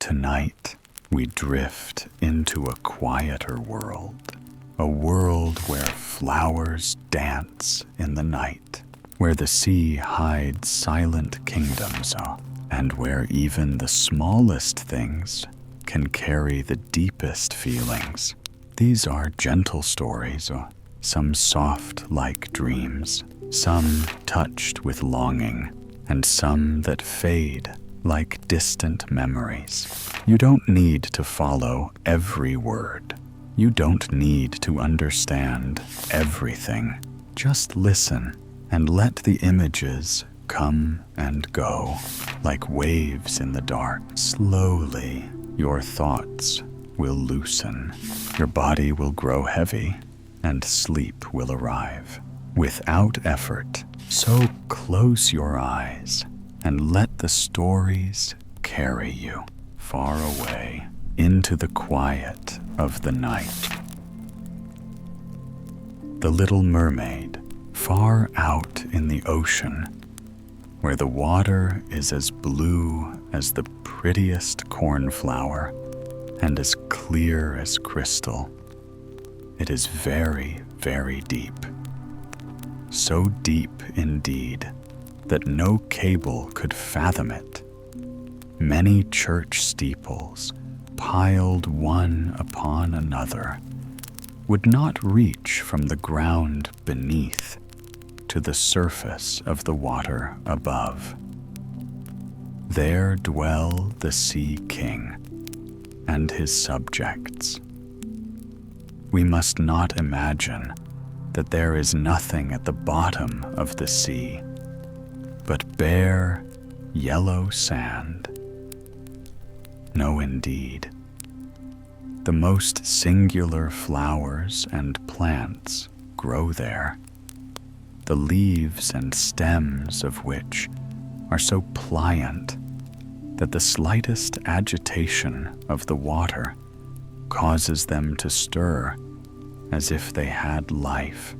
Tonight, we drift into a quieter world, a world where flowers dance in the night, where the sea hides silent kingdoms, and where even the smallest things can carry the deepest feelings. These are gentle stories, some soft like dreams, some touched with longing, and some that fade like distant memories. You don't need to follow every word. You don't need to understand everything. Just listen and let the images come and go like waves in the dark. Slowly, your thoughts will loosen. Your body will grow heavy and sleep will arrive. Without effort, so close your eyes and let the stories carry you far away into the quiet of the night. The Little Mermaid, far out in the ocean, where the water is as blue as the prettiest cornflower and as clear as crystal. It is very, very deep. So deep indeed that no cable could fathom it. Many church steeples, piled one upon another, would not reach from the ground beneath to the surface of the water above. There dwell the Sea King and his subjects. We must not imagine that there is nothing at the bottom of the sea but bare, yellow sand. No, indeed. The most singular flowers and plants grow there, the leaves and stems of which are so pliant that the slightest agitation of the water causes them to stir as if they had life.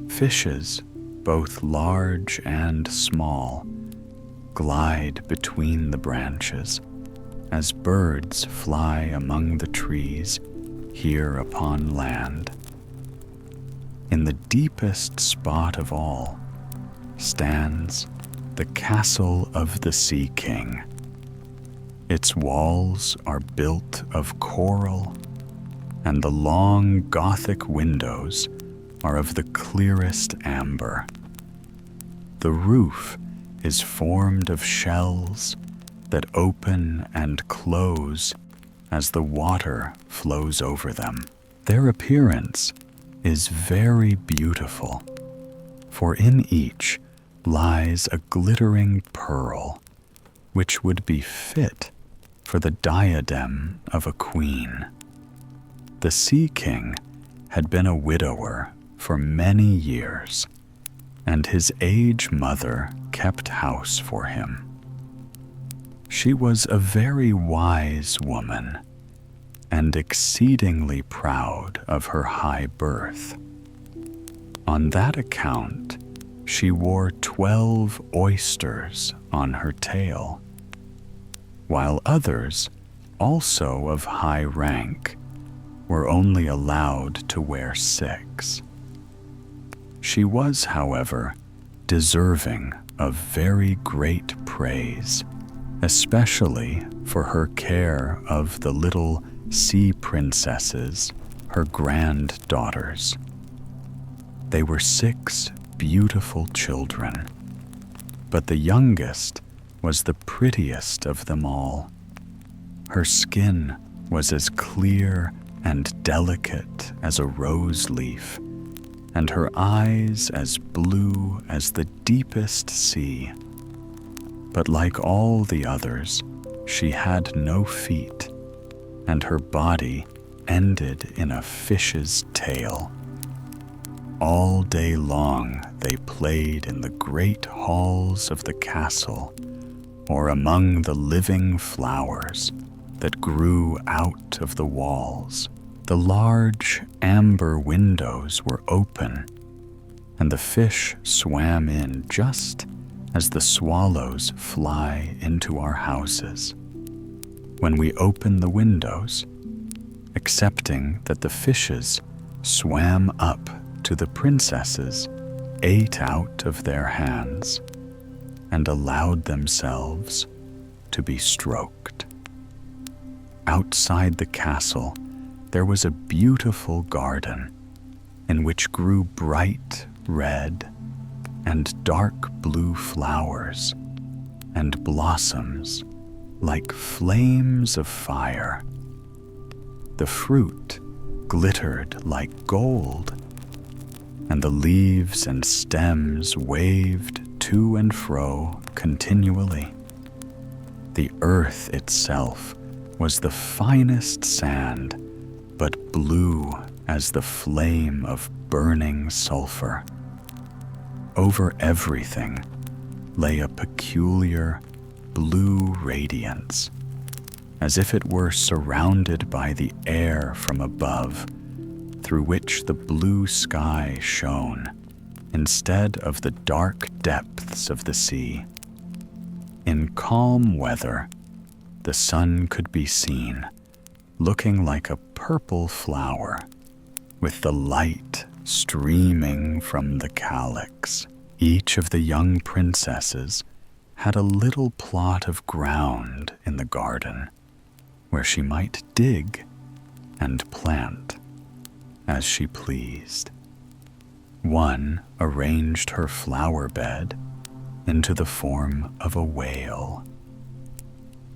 Fishes, both large and small, glide between the branches as birds fly among the trees here upon land. In the deepest spot of all stands the castle of the Sea King. Its walls are built of coral, and the long Gothic windows are of the clearest amber. The roof is formed of shells that open and close as the water flows over them. Their appearance is very beautiful, for in each lies a glittering pearl, which would be fit for the diadem of a queen. The Sea King had been a widower for many years, and his aged mother kept house for him. She was a very wise woman, and exceedingly proud of her high birth. On that account, she wore 12 oysters on her tail, while others, also of high rank, were only allowed to wear 6. She was, however, deserving of very great praise, especially for her care of the little sea princesses, her granddaughters. They were 6 beautiful children, but the youngest was the prettiest of them all. Her skin was as clear and delicate as a rose leaf, and her eyes as blue as the deepest sea. But like all the others, she had no feet, and her body ended in a fish's tail. All day long they played in the great halls of the castle, or among the living flowers that grew out of the walls. The large amber windows were open, and the fish swam in just as the swallows fly into our houses. when we open the windows, accepting that the fishes swam up to the princesses, ate out of their hands, and allowed themselves to be stroked. Outside the castle, there was a beautiful garden in which grew bright red and dark blue flowers and blossoms like flames of fire. The fruit glittered like gold, and the leaves and stems waved to and fro continually. The earth itself was the finest sand, but blue as the flame of burning sulfur. Over everything lay a peculiar blue radiance, as if it were surrounded by the air from above, through which the blue sky shone, instead of the dark depths of the sea. In calm weather, the sun could be seen, looking like a purple flower, with the light streaming from the calyx. Each of the young princesses had a little plot of ground in the garden where she might dig and plant as she pleased. One arranged her flower bed into the form of a whale.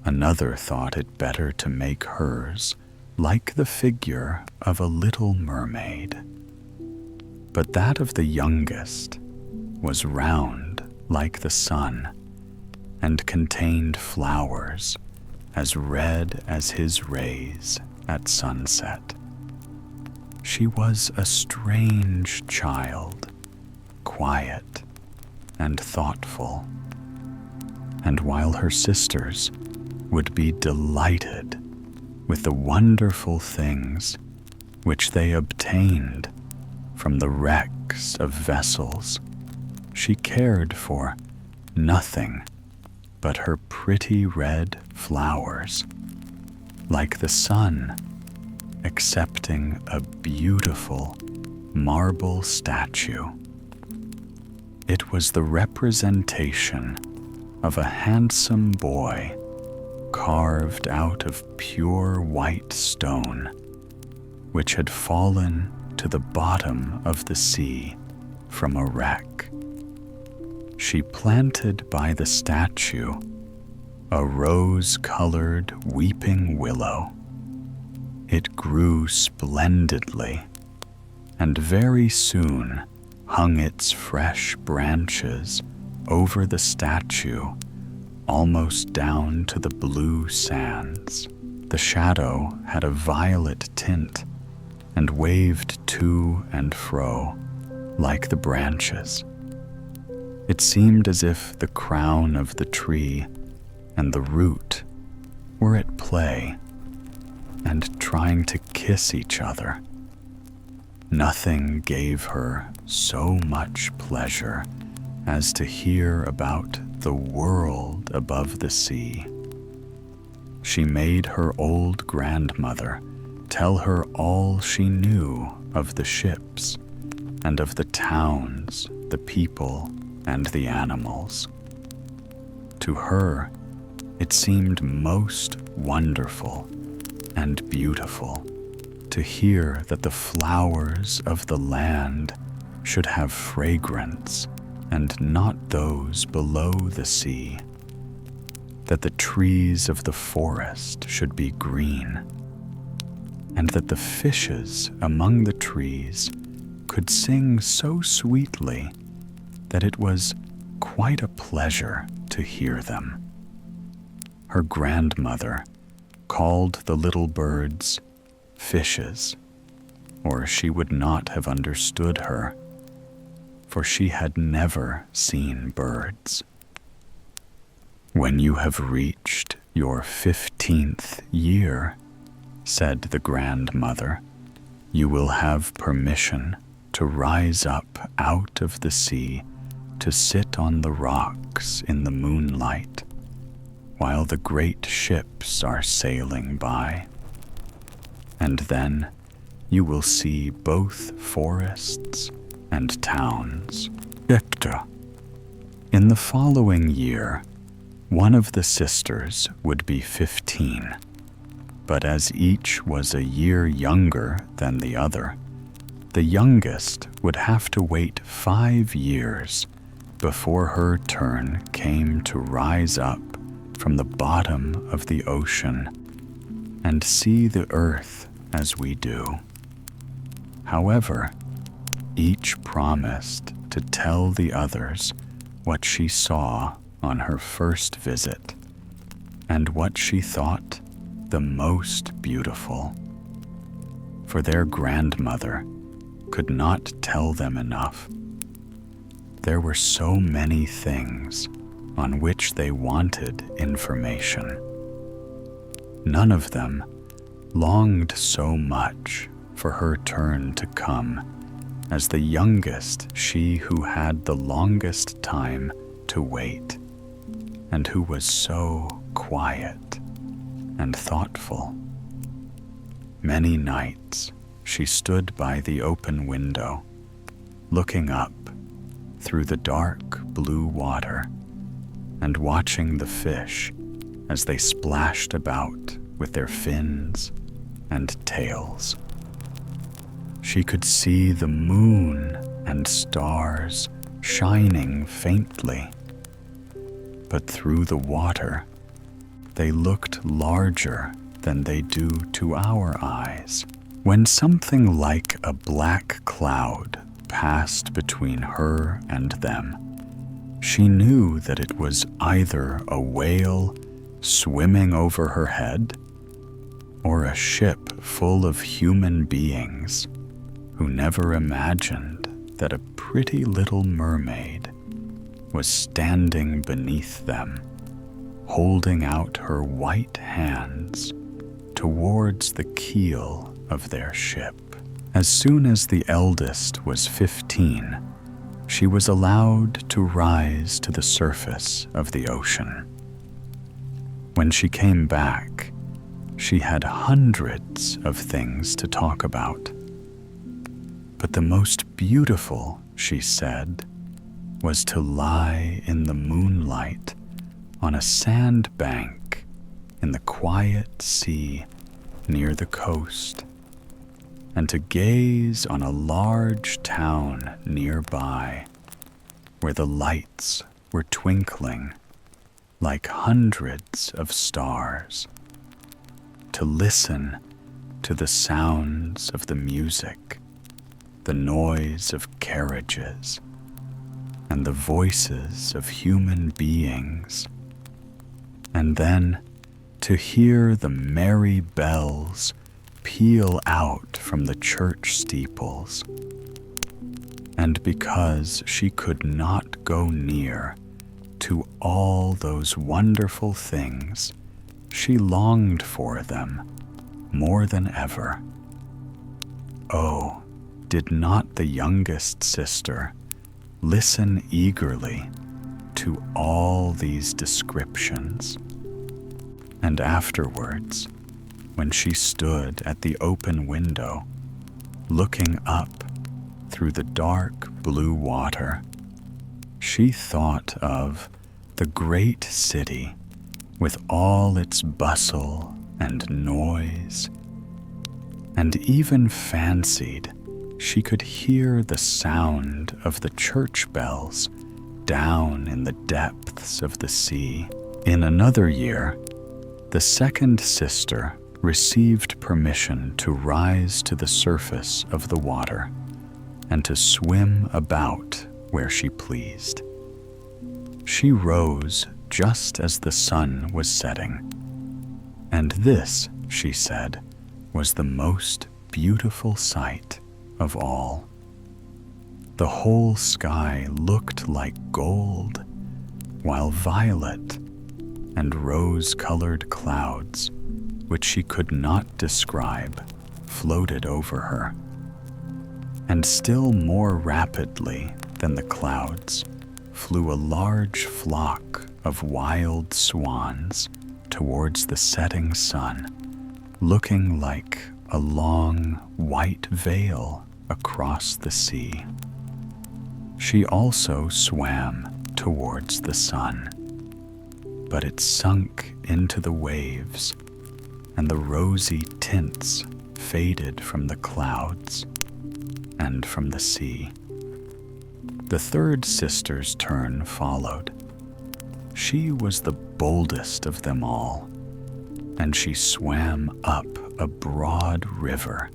Another thought it better to make hers like the figure of a little mermaid. But that of the youngest was round like the sun and contained flowers as red as his rays at sunset. She was a strange child, quiet and thoughtful, and while her sisters would be delighted with the wonderful things which they obtained from the wrecks of vessels, she cared for nothing but her pretty red flowers, like the sun accepting a beautiful marble statue. It was the representation of a handsome boy carved out of pure white stone, which had fallen to the bottom of the sea from a wreck. She planted by the statue a rose-colored weeping willow. It grew splendidly, and very soon hung its fresh branches over the statue almost down to the blue sands. The shadow had a violet tint and waved to and fro like the branches. It seemed as if the crown of the tree and the root were at play and trying to kiss each other. Nothing gave her so much pleasure as to hear about the world above the sea. She made her old grandmother tell her all she knew of the ships and of the towns, the people, and the animals. To her, it seemed most wonderful and beautiful to hear that the flowers of the land should have fragrance and not those below the sea, that the trees of the forest should be green, and that the fishes among the trees could sing so sweetly that it was quite a pleasure to hear them. Her grandmother called the little birds fishes, or she would not have understood her, for she had never seen birds. "When you have reached your 15th year," said the grandmother, "you will have permission to rise up out of the sea to sit on the rocks in the moonlight, while the great ships are sailing by. And then you will see both forests and towns. Victor. In the following year, one of the sisters would be 15, but as each was a year younger than the other, the youngest would have to wait 5 years before her turn came to rise up from the bottom of the ocean and see the earth as we do. However, each promised to tell the others what she saw on her first visit and what she thought the most beautiful. For their grandmother could not tell them enough. There were so many things on which they wanted information. None of them longed so much for her turn to come as the youngest, she who had the longest time to wait, and who was so quiet and thoughtful. Many nights she stood by the open window, looking up through the dark blue water and watching the fish as they splashed about with their fins and tails. She could see the moon and stars shining faintly, but through the water they looked larger than they do to our eyes. When something like a black cloud passed between her and them, she knew that it was either a whale swimming over her head or a ship full of human beings who never imagined that a pretty little mermaid was standing beneath them, holding out her white hands towards the keel of their ship. As soon as the eldest was 15, she was allowed to rise to the surface of the ocean. When she came back, she had hundreds of things to talk about. But the most beautiful, she said, was to lie in the moonlight on a sandbank in the quiet sea near the coast, and to gaze on a large town nearby where the lights were twinkling like hundreds of stars, to listen to the sounds of the music, the noise of carriages, and the voices of human beings, and then to hear the merry bells peal out from the church steeples. And because she could not go near to all those wonderful things, she longed for them more than ever. Oh, did not the youngest sister listen eagerly to all these descriptions? And afterwards, when she stood at the open window, looking up through the dark blue water, she thought of the great city with all its bustle and noise, and even fancied she could hear the sound of the church bells down in the depths of the sea. In another year, the second sister received permission to rise to the surface of the water and to swim about where she pleased. She rose just as the sun was setting, and this, she said, was the most beautiful sight of all. The whole sky looked like gold, while violet and rose-colored clouds, which she could not describe, floated over her. And still more rapidly than the clouds flew a large flock of wild swans towards the setting sun, looking like a long white veil across the sea. She also swam towards the sun, but it sunk into the waves, and the rosy tints faded from the clouds and from the sea. The third sister's turn followed. She was the boldest of them all, and she swam up a broad river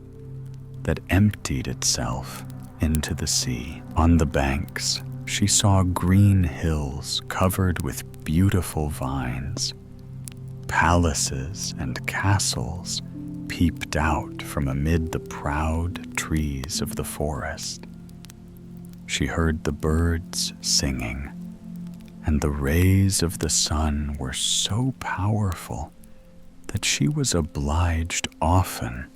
that emptied itself into the sea. On the banks, she saw green hills covered with beautiful vines. Palaces and castles peeped out from amid the proud trees of the forest. She heard the birds singing, and the rays of the sun were so powerful that she was obliged often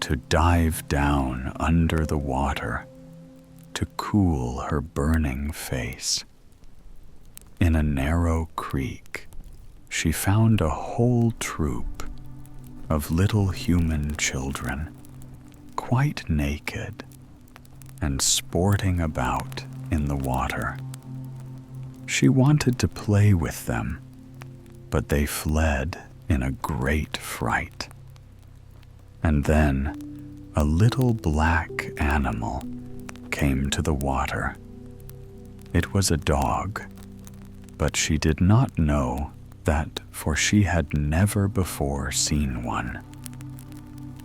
to dive down under the water to cool her burning face. In a narrow creek, she found a whole troop of little human children, quite naked and sporting about in the water. She wanted to play with them, but they fled in a great fright. And then a little black animal came to the water. It was a dog, but she did not know that, for she had never before seen one.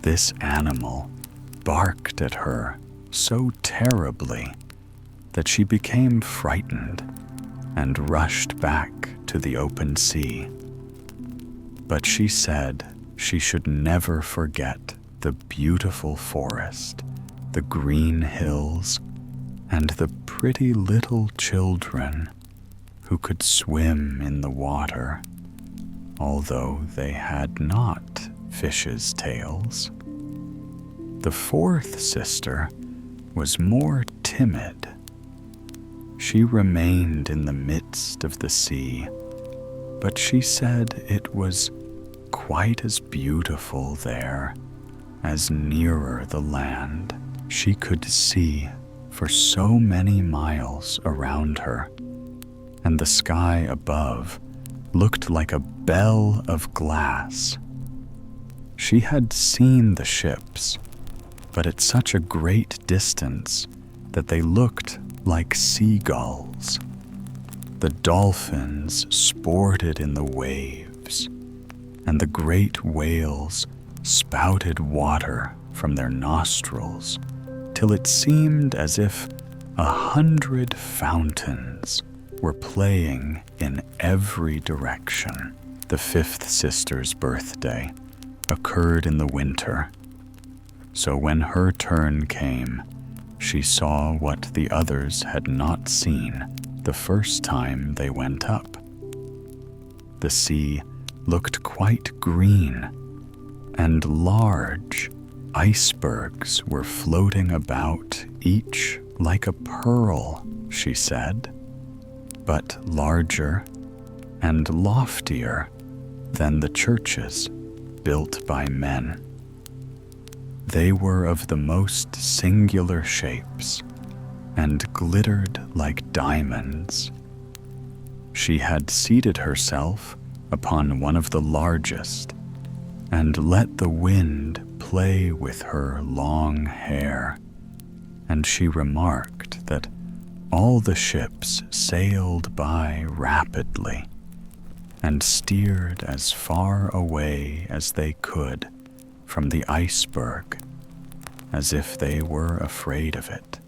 This animal barked at her so terribly that she became frightened and rushed back to the open sea. But she said she should never forget the beautiful forest, the green hills, and the pretty little children who could swim in the water, although they had not fishes' tails. The fourth sister was more timid. She remained in the midst of the sea, but she said it was quite as beautiful there as nearer the land. She could see for so many miles around her, and the sky above looked like a bell of glass. She had seen the ships, but at such a great distance that they looked like seagulls. The dolphins sported in the waves, and the great whales spouted water from their nostrils, till it seemed as if 100 fountains were playing in every direction. The fifth sister's birthday occurred in the winter, so when her turn came, she saw what the others had not seen the first time they went up. The sea looked quite green, and large icebergs were floating about, each like a pearl, she said, but larger and loftier than the churches built by men. They were of the most singular shapes and glittered like diamonds. She had seated herself upon one of the largest and let the wind play with her long hair, and she remarked that all the ships sailed by rapidly and steered as far away as they could from the iceberg, as if they were afraid of it.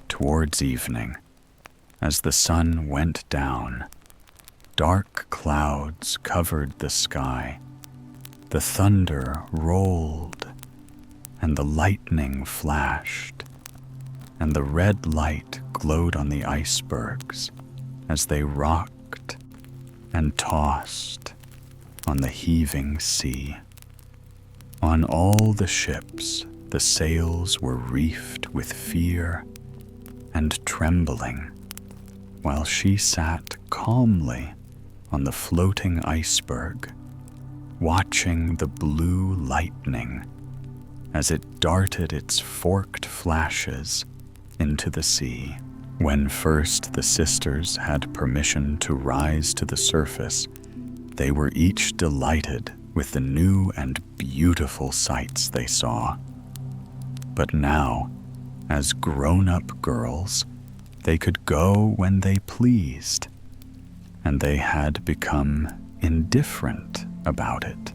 Towards evening, as the sun went down, dark clouds covered the sky, the thunder rolled, and the lightning flashed, and the red light glowed on the icebergs as they rocked and tossed on the heaving sea. On all the ships, the sails were reefed with fear and trembling, while she sat calmly on the floating iceberg, watching the blue lightning as it darted its forked flashes into the sea. When first the sisters had permission to rise to the surface, they were each delighted with the new and beautiful sights they saw. But now, as grown-up girls, they could go when they pleased, and they had become indifferent about it.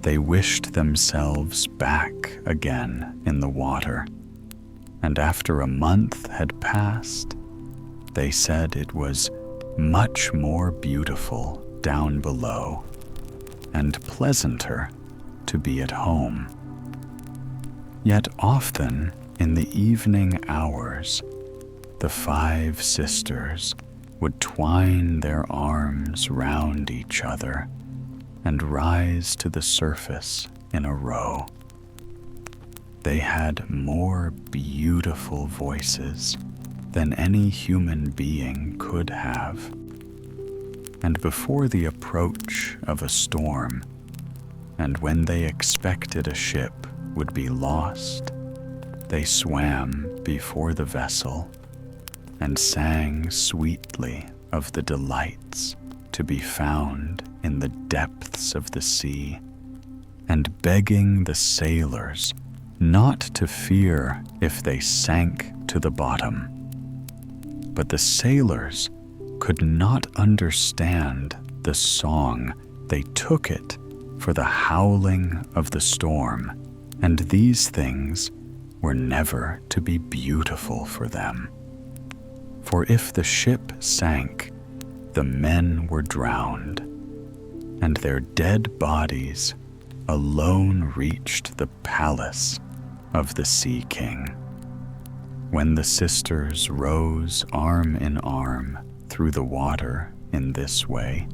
They wished themselves back again in the water, and after a month had passed, they said it was much more beautiful down below and pleasanter to be at home. Yet often in the evening hours, the 5 sisters would twine their arms round each other and rise to the surface in a row. They had more beautiful voices than any human being could have. And before the approach of a storm, and when they expected a ship would be lost, they swam before the vessel and sang sweetly of the delights to be found in the depths of the sea, and begging the sailors not to fear if they sank to the bottom. But the sailors could not understand the song. They took it for the howling of the storm, and these things were never to be beautiful for them. For if the ship sank, the men were drowned, and their dead bodies alone reached the palace of the Sea King. When the sisters rose arm in arm through the water in this way,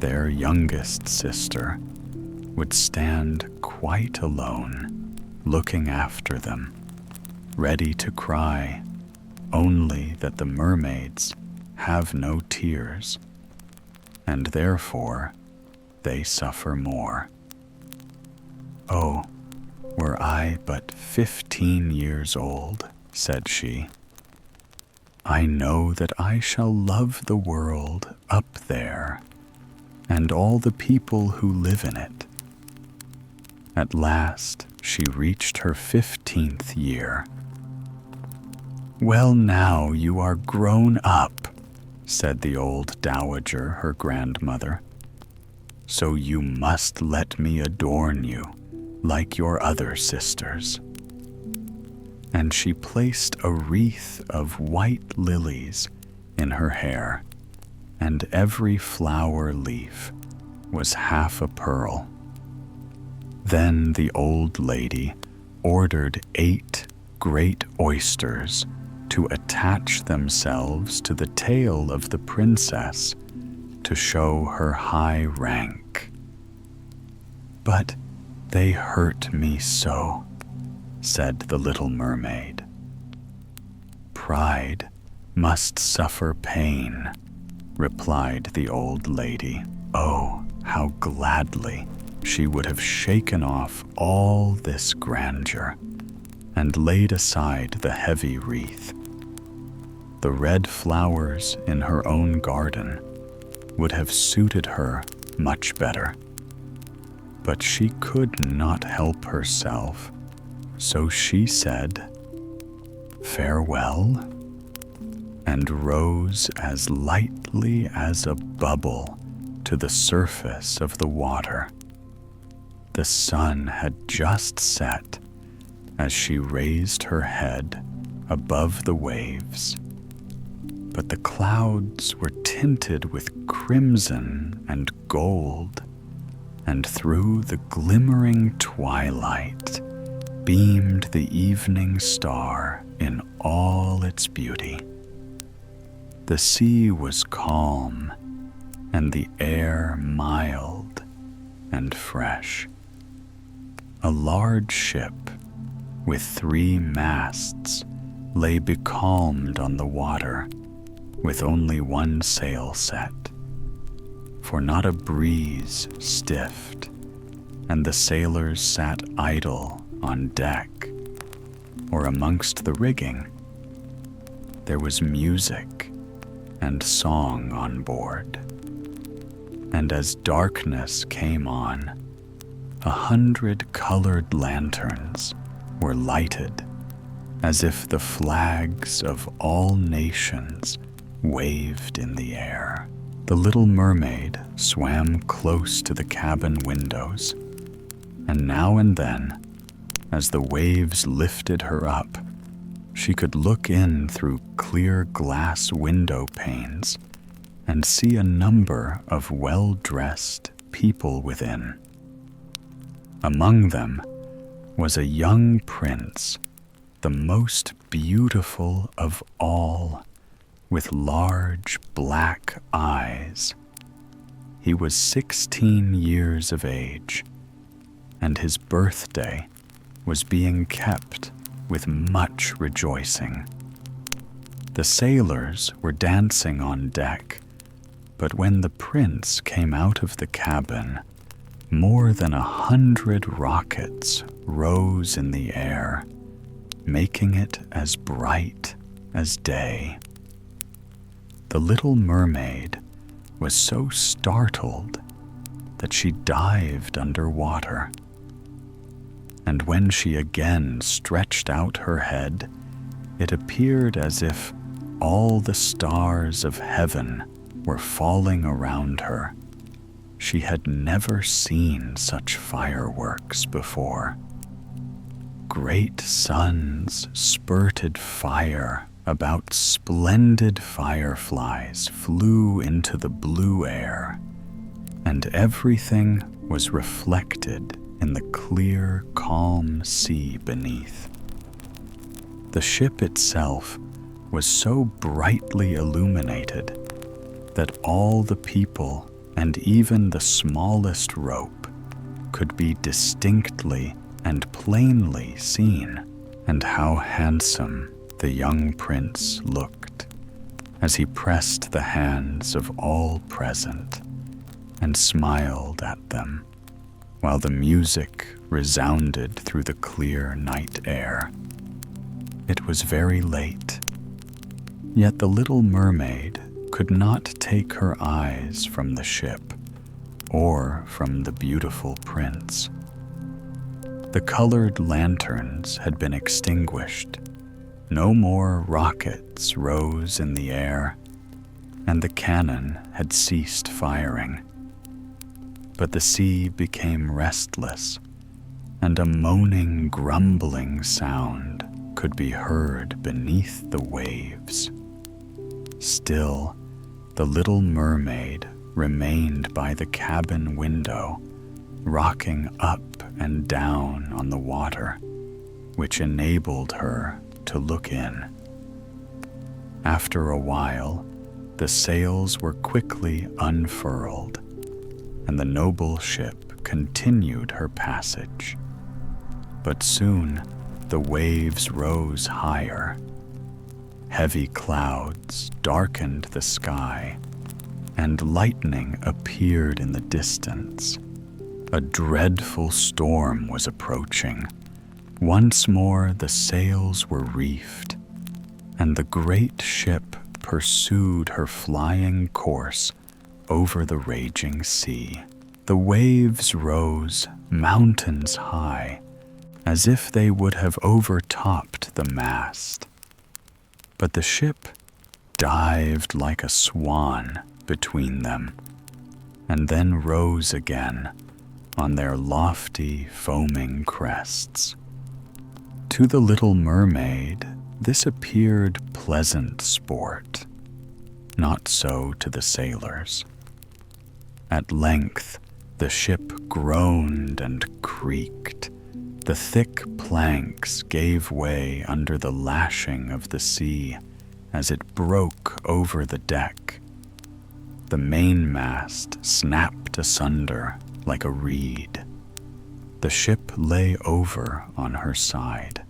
their youngest sister would stand quite alone, looking after them, ready to cry, only that the mermaids have no tears, and therefore they suffer more. "Oh, were I but 15 years old," said she, "I know that I shall love the world up there and all the people who live in it." At last she reached her 15th year. "Well, now you are grown up," said the old dowager, her grandmother, "so you must let me adorn you like your other sisters." And she placed a wreath of white lilies in her hair, and every flower leaf was half a pearl. Then the old lady ordered 8 great oysters to attach themselves to the tail of the princess to show her high rank. "But they hurt me so," said the Little Mermaid. "Pride must suffer pain," replied the old lady. Oh, how gladly she would have shaken off all this grandeur and laid aside the heavy wreath. The red flowers in her own garden would have suited her much better. But she could not help herself, so she said, "Farewell," and rose as lightly as a bubble to the surface of the water. The sun had just set as she raised her head above the waves, but the clouds were tinted with crimson and gold, and through the glimmering twilight beamed the evening star in all its beauty. The sea was calm, and the air mild and fresh. A large ship with 3 masts lay becalmed on the water with only one sail set, for not a breeze stiffed, and the sailors sat idle on deck or amongst the rigging. There was music and song on board, and as darkness came on, 100 colored lanterns were lighted as if the flags of all nations waved in the air. The Little Mermaid swam close to the cabin windows, and now and then, as the waves lifted her up, she could look in through clear glass window panes and see a number of well-dressed people within. Among them was a young prince, the most beautiful of all, with large black eyes. He was 16 years of age, and his birthday was being kept with much rejoicing. The sailors were dancing on deck, but when the prince came out of the cabin, more than 100 rockets rose in the air, making it as bright as day. The Little Mermaid was so startled that she dived underwater, and when she again stretched out her head, it appeared as if all the stars of heaven were falling around her. She had never seen such fireworks before. Great suns spurted fire about splendid fireflies flew into the blue air, and everything was reflected in the clear, calm sea beneath. The ship itself was so brightly illuminated that all the people and even the smallest rope could be distinctly and plainly seen, and how handsome the young prince looked as he pressed the hands of all present and smiled at them, while the music resounded through the clear night air. It was very late, yet the Little Mermaid could not take her eyes from the ship or from the beautiful prince. The colored lanterns had been extinguished. No more rockets rose in the air, and the cannon had ceased firing. But the sea became restless, and a moaning, grumbling sound could be heard beneath the waves. Still, the Little Mermaid remained by the cabin window, rocking up and down on the water, which enabled her to look in. After a while, the sails were quickly unfurled, and the noble ship continued her passage. But soon the waves rose higher. Heavy clouds darkened the sky, and lightning appeared in the distance. A dreadful storm was approaching. Once more the sails were reefed, and the great ship pursued her flying course over the raging sea. The waves rose mountains high, as if they would have overtopped the mast. But the ship dived like a swan between them, and then rose again on their lofty, foaming crests. To the Little Mermaid, this appeared pleasant sport. Not so to the sailors. At length, the ship groaned and creaked. The thick planks gave way under the lashing of the sea as it broke over the deck. The mainmast snapped asunder like a reed. The ship lay over on her side,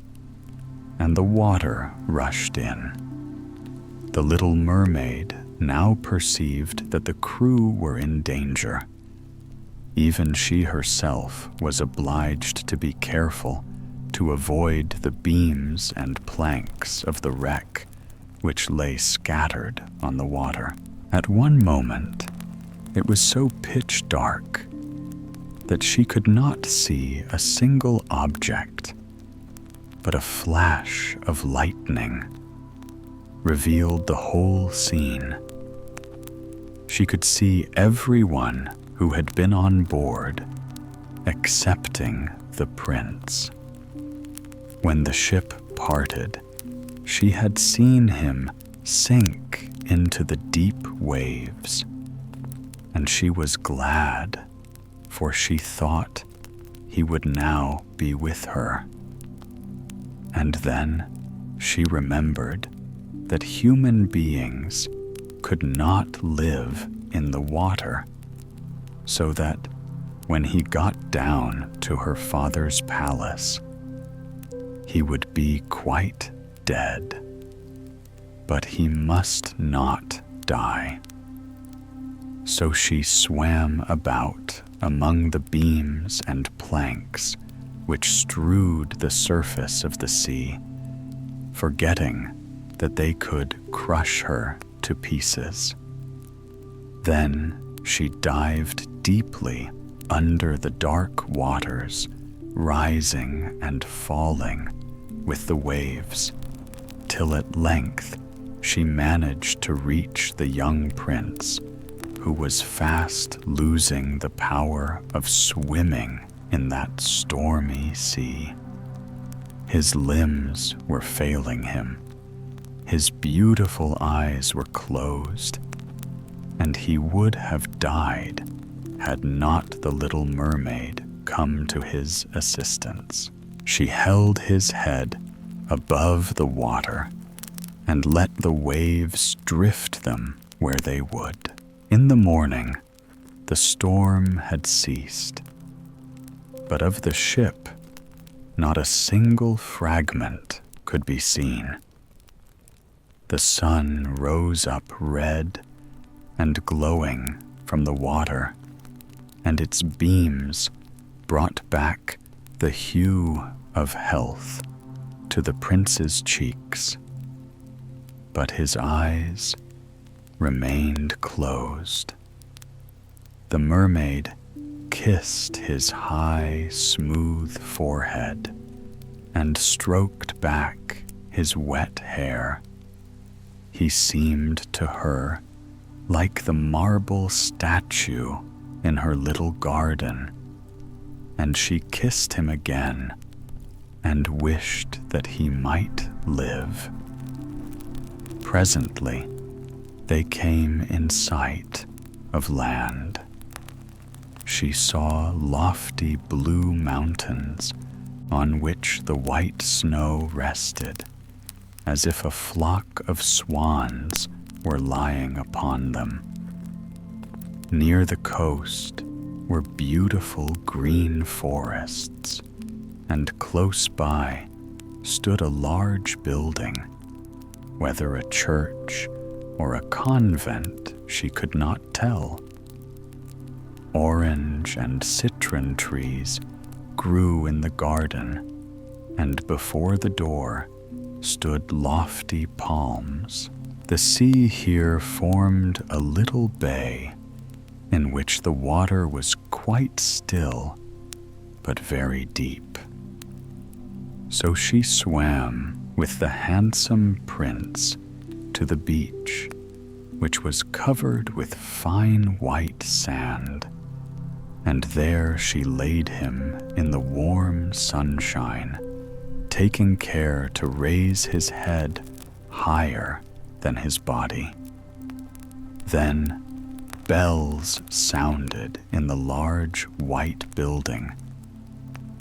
and the water rushed in. The little mermaid now perceived that the crew were in danger. Even she herself was obliged to be careful to avoid the beams and planks of the wreck which lay scattered on the water. At one moment, it was so pitch dark that she could not see a single object, but a flash of lightning revealed the whole scene. She could see everyone who had been on board, excepting the prince. When the ship parted, she had seen him sink into the deep waves, and she was glad, for she thought he would now be with her. And then she remembered that human beings could not live in the water, so that when he got down to her father's palace, he would be quite dead. But he must not die. So she swam about among the beams and planks which strewed the surface of the sea, forgetting that they could crush her to pieces. Then she dived deeply under the dark waters, rising and falling with the waves, till at length she managed to reach the young prince, who was fast losing the power of swimming in that stormy sea. His limbs were failing him, his beautiful eyes were closed, and he would have died had not the little mermaid come to his assistance. She held his head above the water and let the waves drift them where they would. In the morning, the storm had ceased, but of the ship, not a single fragment could be seen. The sun rose up red and glowing from the water, and its beams brought back the hue of health to the prince's cheeks. But his eyes remained closed. The mermaid kissed his high, smooth forehead and stroked back his wet hair. He seemed to her like the marble statue in her little garden, and she kissed him again and wished that he might live. Presently, they came in sight of land. She saw lofty blue mountains on which the white snow rested, as if a flock of swans were lying upon them. Near the coast were beautiful green forests, and close by stood a large building, whether a church or a convent she could not tell. Orange and citron trees grew in the garden, and before the door stood lofty palms. The sea here formed a little bay in which the water was quite still, but very deep. So she swam with the handsome prince to the beach, which was covered with fine white sand, and there she laid him in the warm sunshine, taking care to raise his head higher than his body. Then bells sounded in the large white building,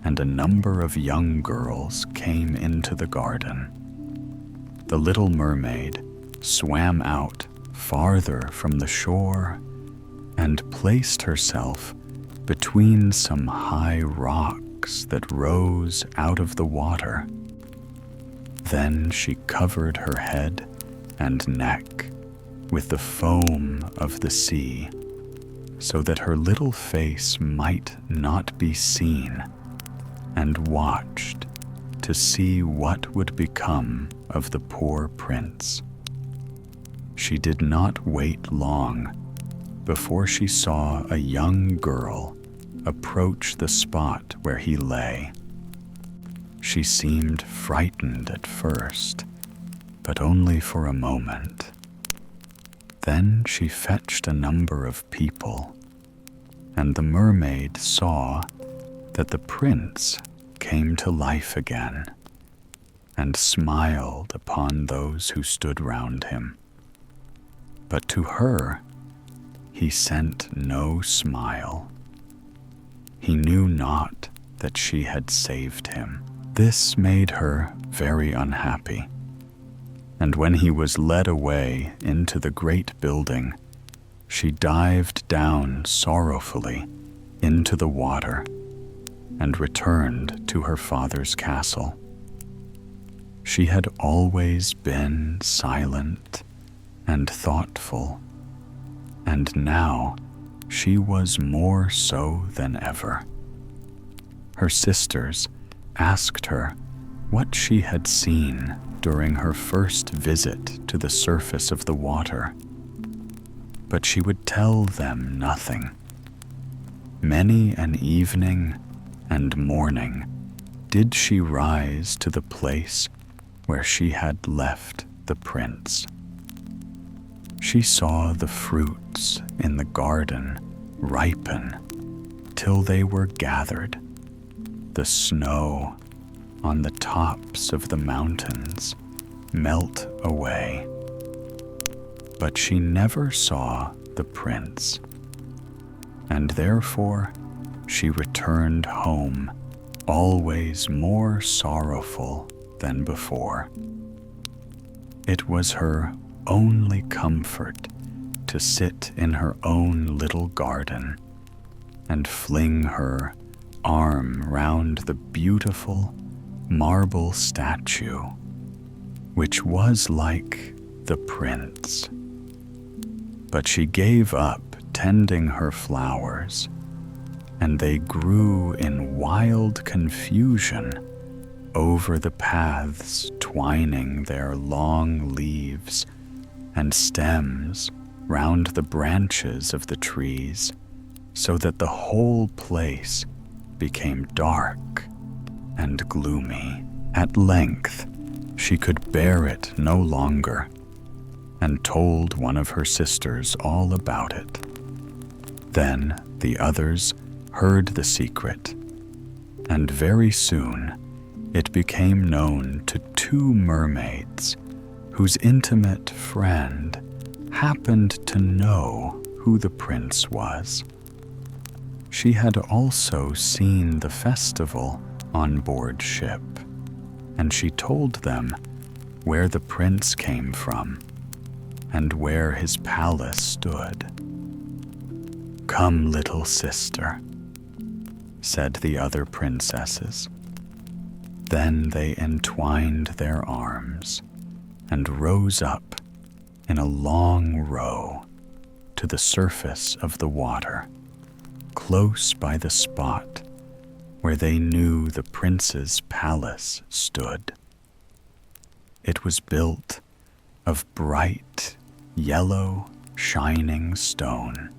and a number of young girls came into the garden. The little mermaid swam out farther from the shore and placed herself between some high rocks that rose out of the water. Then she covered her head and neck with the foam of the sea, so that her little face might not be seen, and watched to see what would become of the poor prince. She did not wait long before she saw a young girl approach the spot where he lay. She seemed frightened at first, but only for a moment. Then she fetched a number of people, and the mermaid saw that the prince came to life again and smiled upon those who stood round him. But to her he sent no smile. He knew not that she had saved him. This made her very unhappy, and when he was led away into the great building, she dived down sorrowfully into the water and returned to her father's castle. She had always been silent and thoughtful, and now she was more so than ever. Her sisters asked her what she had seen during her first visit to the surface of the water, but she would tell them nothing. Many an evening and morning did she rise to the place where she had left the prince. She saw the fruits in the garden ripen till they were gathered, the snow on the tops of the mountains melt away. But she never saw the prince, and therefore she returned home always more sorrowful than before. It was her only comfort to sit in her own little garden and fling her arm round the beautiful marble statue, which was like the prince. But she gave up tending her flowers, and they grew in wild confusion over the paths, twining their long leaves and stems round the branches of the trees, so that the whole place became dark and gloomy. At length, she could bear it no longer, and told one of her sisters all about it. Then the others heard the secret, and very soon it became known to two mermaids whose intimate friend happened to know who the prince was. She had also seen the festival on board ship, and she told them where the prince came from and where his palace stood. "Come, little sister," said the other princesses. Then they entwined their arms and rose up in a long row to the surface of the water, close by the spot where they knew the prince's palace stood. It was built of bright, yellow, shining stone,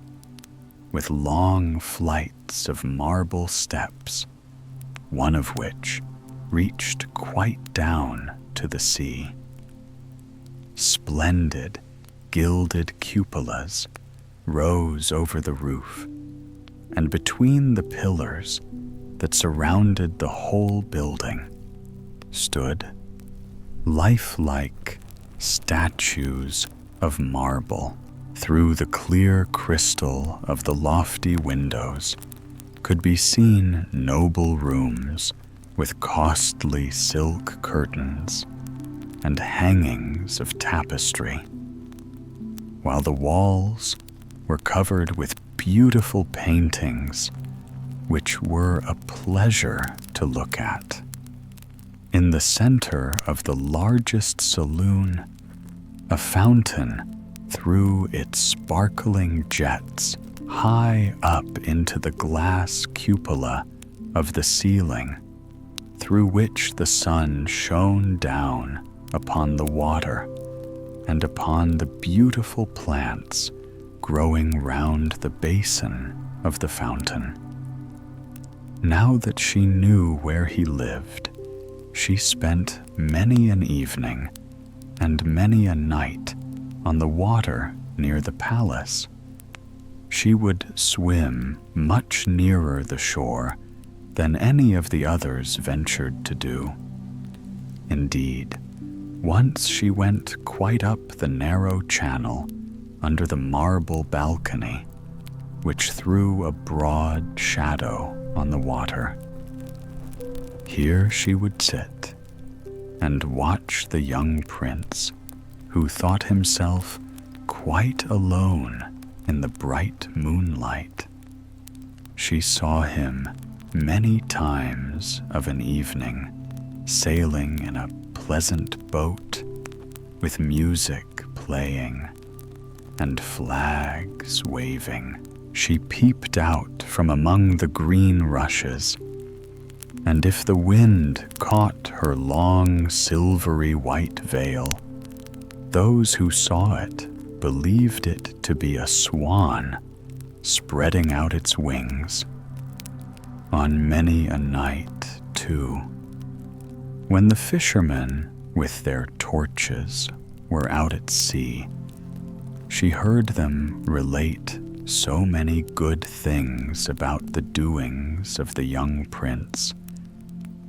with long flights of marble steps, one of which reached quite down to the sea. Splendid, gilded cupolas rose over the roof, and between the pillars that surrounded the whole building stood lifelike statues of marble. Through the clear crystal of the lofty windows could be seen noble rooms with costly silk curtains and hangings of tapestry, while the walls were covered with beautiful paintings which were a pleasure to look at. In the center of the largest saloon, A fountain threw its sparkling jets high up into the glass cupola of the ceiling, through which the sun shone down upon the water and upon the beautiful plants growing round the basin of the fountain. Now that she knew where he lived, she spent many an evening and many a night on the water near the palace. She would swim much nearer the shore than any of the others ventured to do. Indeed, once she went quite up the narrow channel under the marble balcony, which threw a broad shadow on the water. Here she would sit and watch the young prince, who thought himself quite alone in the bright moonlight. She saw him many times of an evening, sailing in a pleasant boat with music playing and flags waving. She peeped out from among the green rushes, and if the wind caught her long silvery white veil, those who saw it believed it to be a swan spreading out its wings. On many a night, too, when the fishermen with their torches were out at sea, she heard them relate so many good things about the doings of the young prince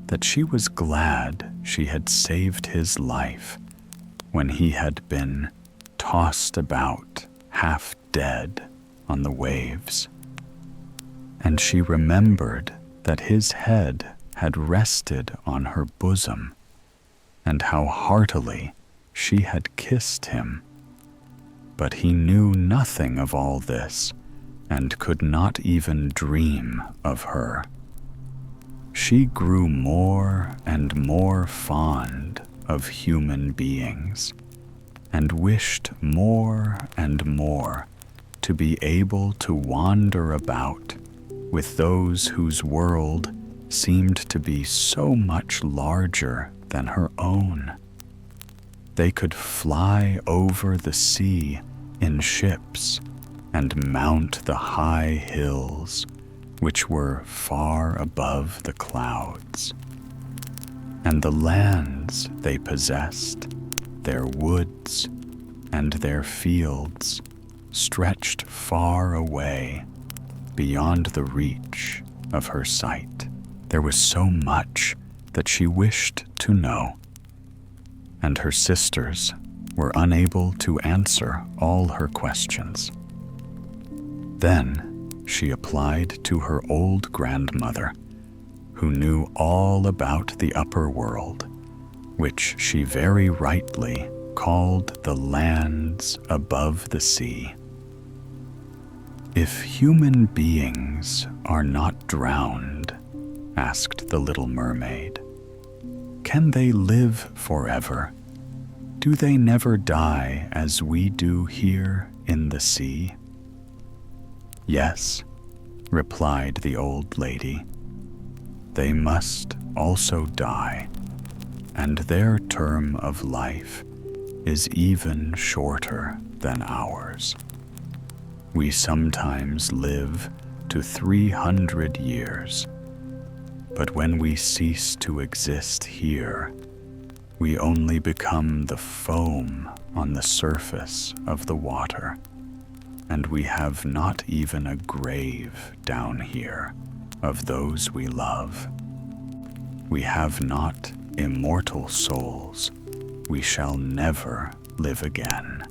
that she was glad she had saved his life when he had been tossed about half dead on the waves. And she remembered that his head had rested on her bosom, and how heartily she had kissed him. But he knew nothing of all this, and could not even dream of her. She grew more and more fond of human beings, and wished more and more to be able to wander about with those whose world seemed to be so much larger than her own. They could fly over the sea in ships and mount the high hills which were far above the clouds. And the lands they possessed, their woods and their fields, stretched far away beyond the reach of her sight. There was so much that she wished to know, and her sisters were unable to answer all her questions. Then she applied to her old grandmother, who knew all about the upper world, which she very rightly called the lands above the sea. "If human beings are not drowned," asked the Little Mermaid, "can they live forever? Do they never die as we do here in the sea?" "Yes," replied the old lady, "they must also die, and their term of life is even shorter than ours. We sometimes live to 300 years, but when we cease to exist here, we only become the foam on the surface of the water, and we have not even a grave down here of those we love. We have not immortal souls, we shall never live again.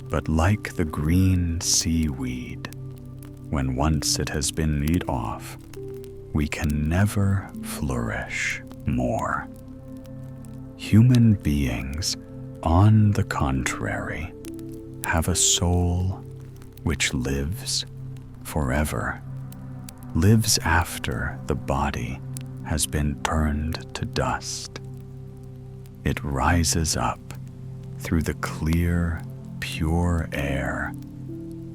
But like the green seaweed, when once it has been eaten off, we can never flourish more. Human beings, on the contrary, have a soul which lives forever, lives after the body has been turned to dust. It rises up through the clear, pure air,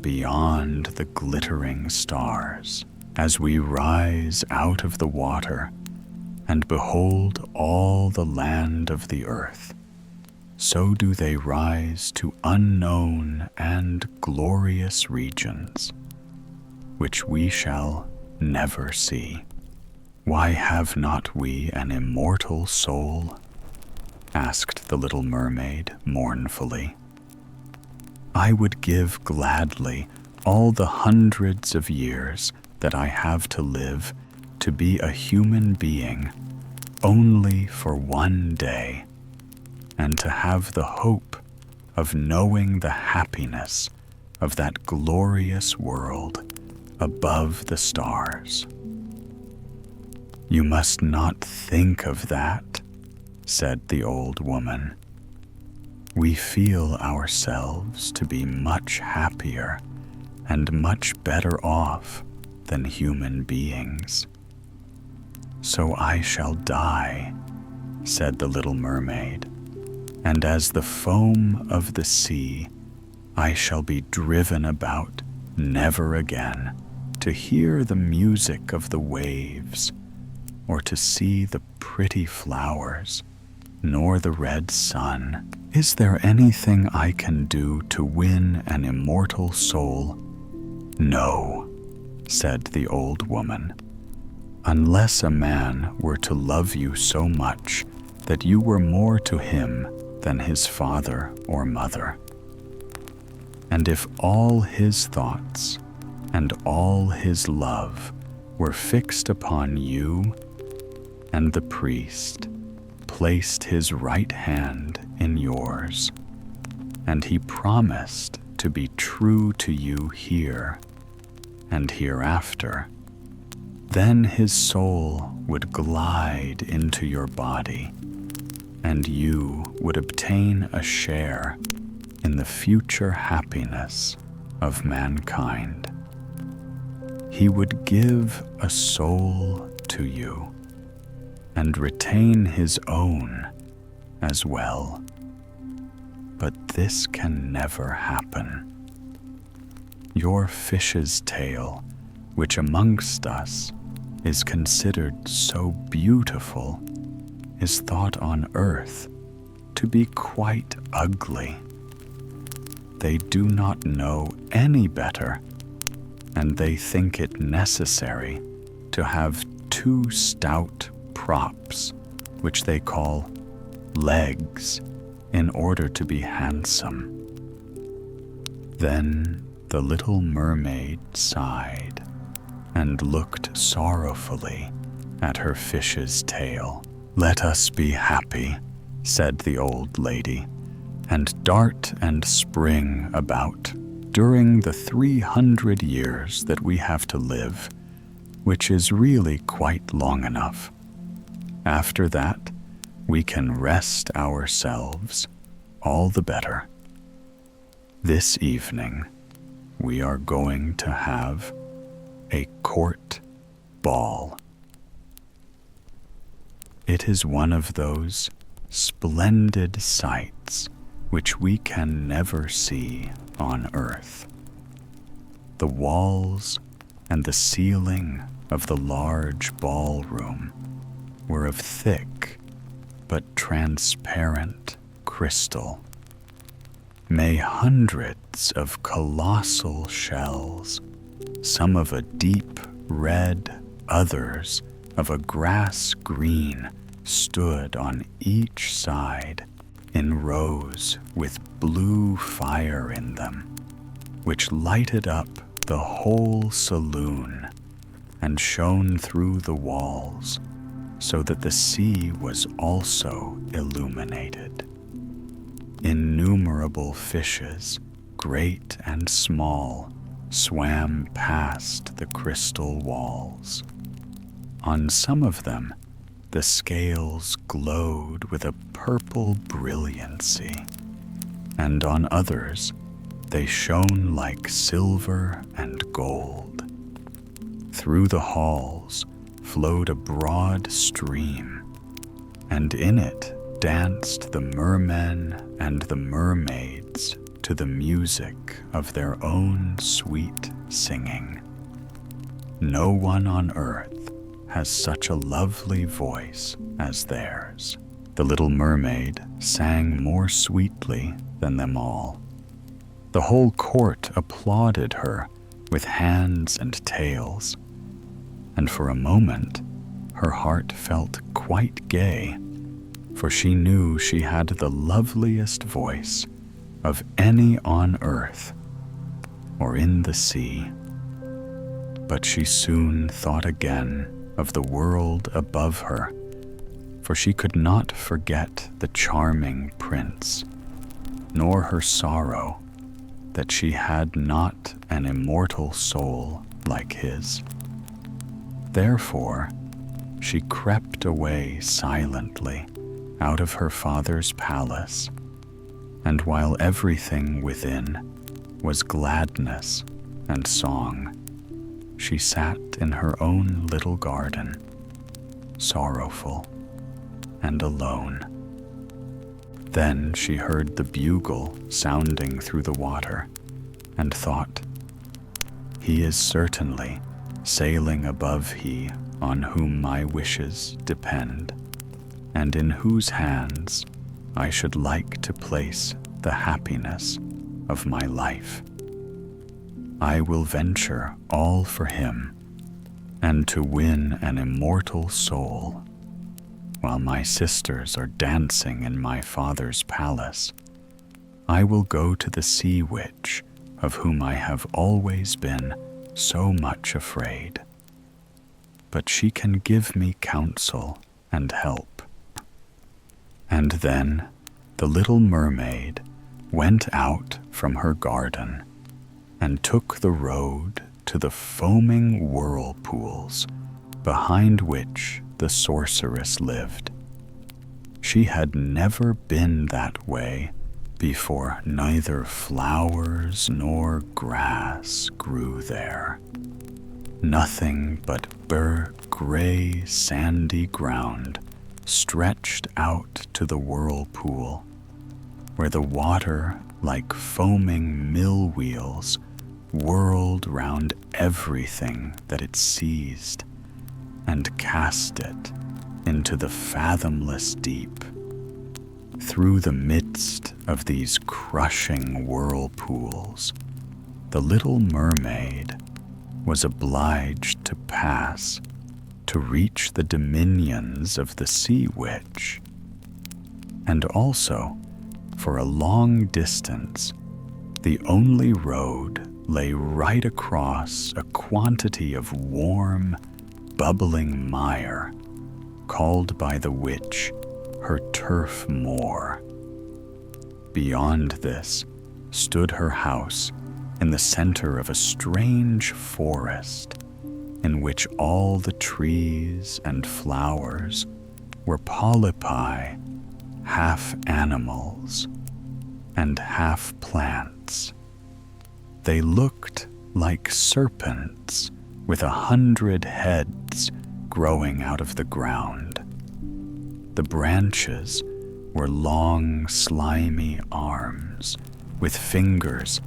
beyond the glittering stars, as we rise out of the water and behold all the land of the earth, so do they rise to unknown and glorious regions, which we shall never see. Why have not we an immortal soul? Asked the little mermaid mournfully. I would give gladly all the hundreds of years that I have to live to be a human being only for one day, and to have the hope of knowing the happiness of that glorious world above the stars. You must not think of that, said the old woman. We feel ourselves to be much happier and much better off than human beings. So I shall die, said the little mermaid, and as the foam of the sea, I shall be driven about never again to hear the music of the waves, or to see the pretty flowers, nor the red sun. Is there anything I can do to win an immortal soul? No, said the old woman, unless a man were to love you so much that you were more to him than his father or mother. And if all his thoughts and all his love were fixed upon you, and the priest placed his right hand in yours, and he promised to be true to you here and hereafter, then his soul would glide into your body, and you would obtain a share in the future happiness of mankind. He would give a soul to you and retain his own as well. But this can never happen. Your fish's tail, which amongst us is considered so beautiful, is thought on earth to be quite ugly. They do not know any better, and they think it necessary to have two stout props, which they call legs, in order to be handsome. Then the little mermaid sighed and looked sorrowfully at her fish's tail. Let us be happy, said the old lady, and dart and spring about during the 300 years that we have to live, which is really quite long enough. After that, we can rest ourselves all the better. This evening, we are going to have a court ball. It is one of those splendid sights which we can never see on earth. The walls and the ceiling of the large ballroom were of thick but transparent crystal. May hundreds of colossal shells, some of a deep red, others of a grass green, stood on each side in rows with blue fire in them, which lighted up the whole saloon and shone through the walls, so that the sea was also illuminated. Innumerable fishes, great and small, swam past the crystal walls. On some of them, the scales glowed with a purple brilliancy, and on others, they shone like silver and gold. Through the halls flowed a broad stream, and in it danced the mermen and the mermaids to the music of their own sweet singing. No one on earth has such a lovely voice as theirs. The little mermaid sang more sweetly than them all. The whole court applauded her with hands and tails, and for a moment her heart felt quite gay, for she knew she had the loveliest voice of any on earth or in the sea. But she soon thought again of the world above her, for she could not forget the charming prince, nor her sorrow that she had not an immortal soul like his. Therefore, she crept away silently out of her father's palace, and while everything within was gladness and song, she sat in her own little garden, sorrowful and alone. Then she heard the bugle sounding through the water, and thought, "He is certainly sailing above he on whom my wishes depend, and in whose hands I should like to place the happiness of my life. I will venture all for him, and to win an immortal soul, while my sisters are dancing in my father's palace, I will go to the sea witch of whom I have always been so much afraid. But she can give me counsel and help." And then the little mermaid went out from her garden and took the road to the foaming whirlpools behind which the sorceress lived. She had never been that way before. Neither flowers nor grass grew there. Nothing but gray, sandy ground stretched out to the whirlpool, where the water, like foaming mill wheels, whirled round everything that it seized and cast it into the fathomless deep. Through the midst of these crushing whirlpools, the little mermaid was obliged to pass to reach the dominions of the sea witch. And also, for a long distance, the only road lay right across a quantity of warm, bubbling mire, called by the witch her turf moor. Beyond this stood her house in the center of a strange forest, in which all the trees and flowers were polypi, half animals and half plants. They looked like serpents with 100 heads growing out of the ground. The branches were long, slimy arms with fingers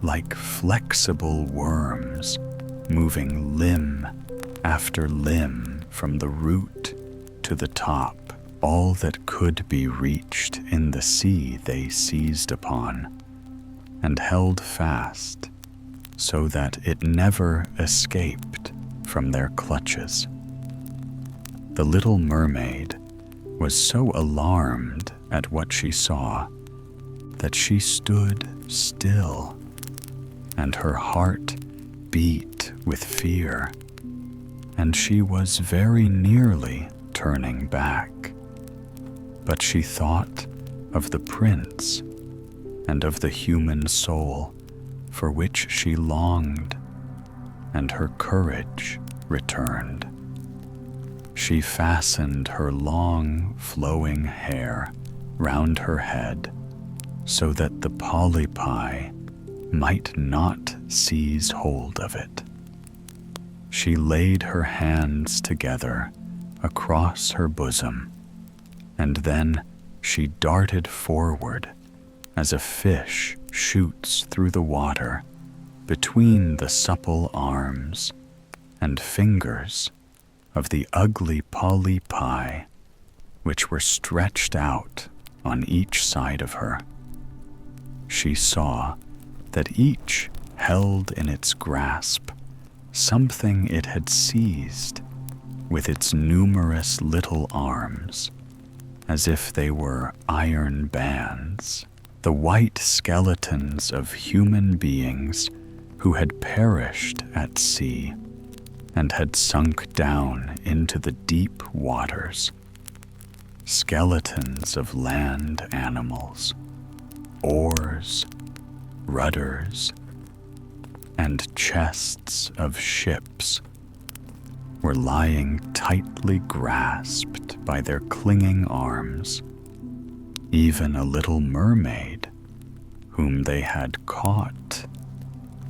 like flexible worms, moving limb after limb from the root to the top. All that could be reached in the sea they seized upon and held fast, so that it never escaped from their clutches. The little mermaid was so alarmed at what she saw that she stood still, and her heart beat with fear, and she was very nearly turning back. But she thought of the prince and of the human soul for which she longed, and her courage returned. She fastened her long, flowing hair round her head so that the polypi might not seize hold of it. She laid her hands together across her bosom, and then She darted forward as a fish shoots through the water between the supple arms and fingers of the ugly polypi, which were stretched out on each side of her. She saw that each held in its grasp something it had seized with its numerous little arms, as if they were iron bands, the white skeletons of human beings who had perished at sea and had sunk down into the deep waters, skeletons of land animals, oars, rudders, and chests of ships were lying tightly grasped by their clinging arms. Even a little mermaid, whom they had caught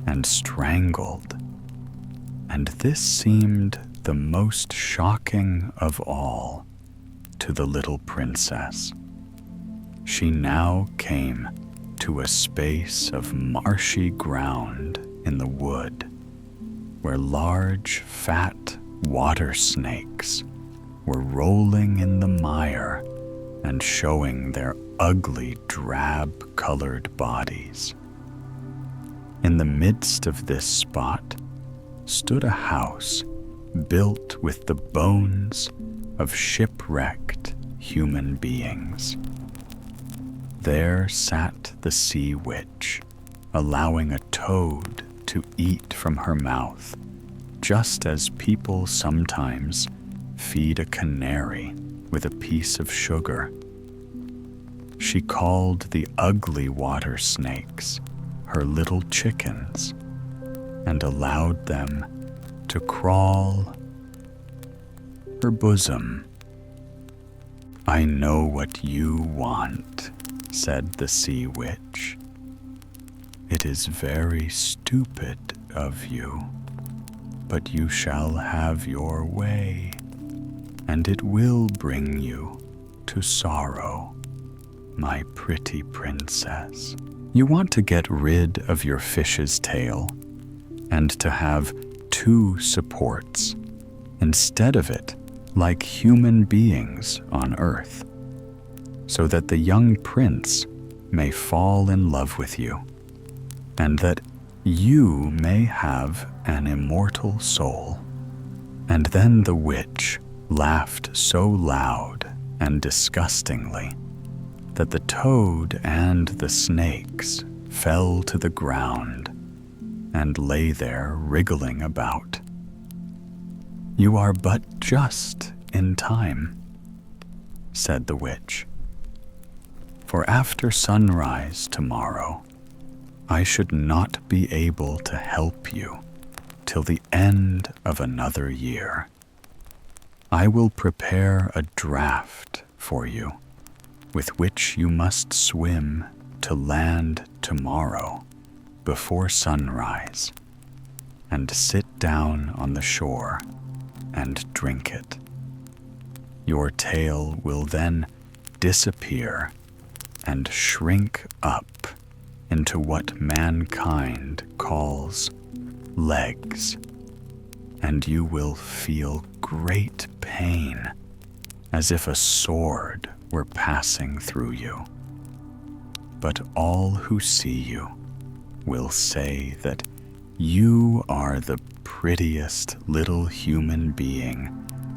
and strangled, and this seemed the most shocking of all to the little princess. She now came to a space of marshy ground in the wood, where large, fat water snakes were rolling in the mire and showing their ugly, drab-colored bodies. In the midst of this spot stood a house built with the bones of shipwrecked human beings. There sat the sea witch, allowing a toad to eat from her mouth, just as people sometimes feed a canary with a piece of sugar. She called the ugly water snakes her little chickens and allowed them to crawl her bosom. "I know what you want," said the sea witch. "It is very stupid of you, but you shall have your way, and it will bring you to sorrow, my pretty princess. You want to get rid of your fish's tail and to have 2 supports instead of it like human beings on earth, so that the young prince may fall in love with you, and that you may have an immortal soul." And then the witch laughed so loud and disgustingly that the toad and the snakes fell to the ground and lay there wriggling about. "You are but just in time," said the witch. "For after sunrise tomorrow, I should not be able to help you till the end of another year. I will prepare a draft for you with which you must swim to land tomorrow before sunrise, and sit down on the shore and drink it. Your tail will then disappear and shrink up into what mankind calls legs, and you will feel great pain, as if a sword were passing through you. But all who see you will say that you are the prettiest little human being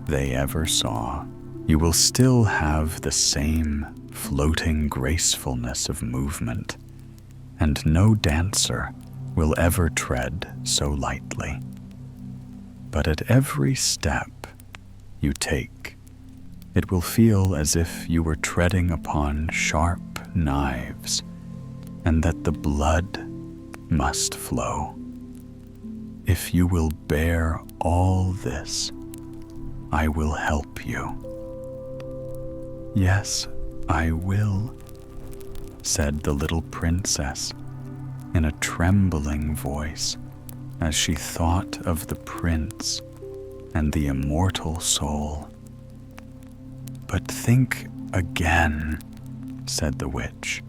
they ever saw. You will still have the same floating gracefulness of movement, and no dancer will ever tread so lightly. But at every step you take, it will feel as if you were treading upon sharp knives, and that the blood must flow. If you will bear all this, I will help you." "Yes, I will," said the little princess in a trembling voice as she thought of the prince and the immortal soul. "But think again," said the witch.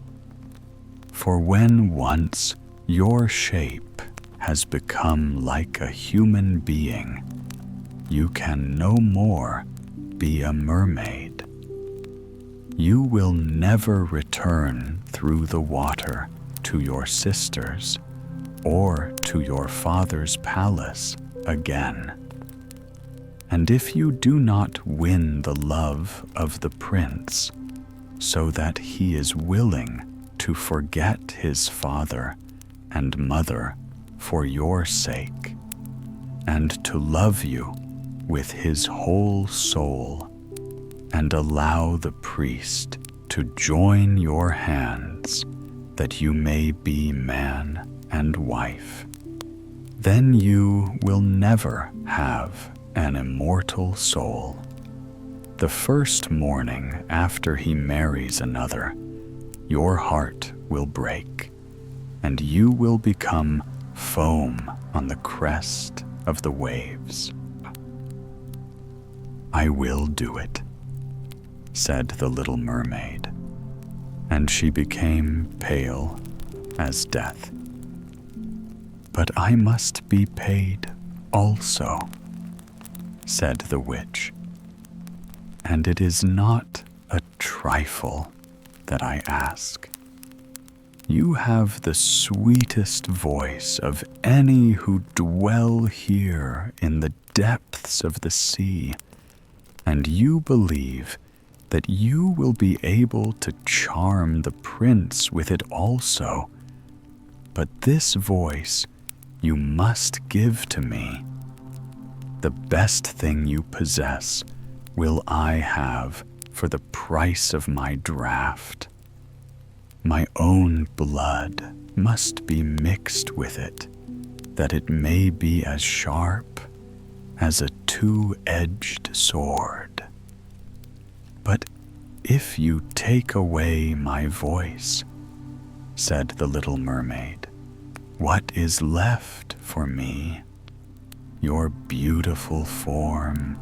For when once your shape has become like a human being, you can no more be a mermaid. You will never return through the water to your sisters or to your father's palace again. And if you do not win the love of the prince, so that he is willing to forget his father and mother for your sake, and to love you with his whole soul, and allow the priest to join your hands that you may be man and wife, then you will never have an immortal soul. The first morning after he marries another, your heart will break, and you will become foam on the crest of the waves. I will do it, said the little mermaid, and she became pale as death. But I must be paid also, said the witch, and it is not a trifle that I ask. You have the sweetest voice of any who dwell here in the depths of the sea, and you believe that you will be able to charm the prince with it also. But this voice you must give to me. The best thing you possess will I have for the price of my draft. My own blood must be mixed with it, that it may be as sharp as a two-edged sword. But if you take away my voice, said the little mermaid, what is left for me? Your beautiful form,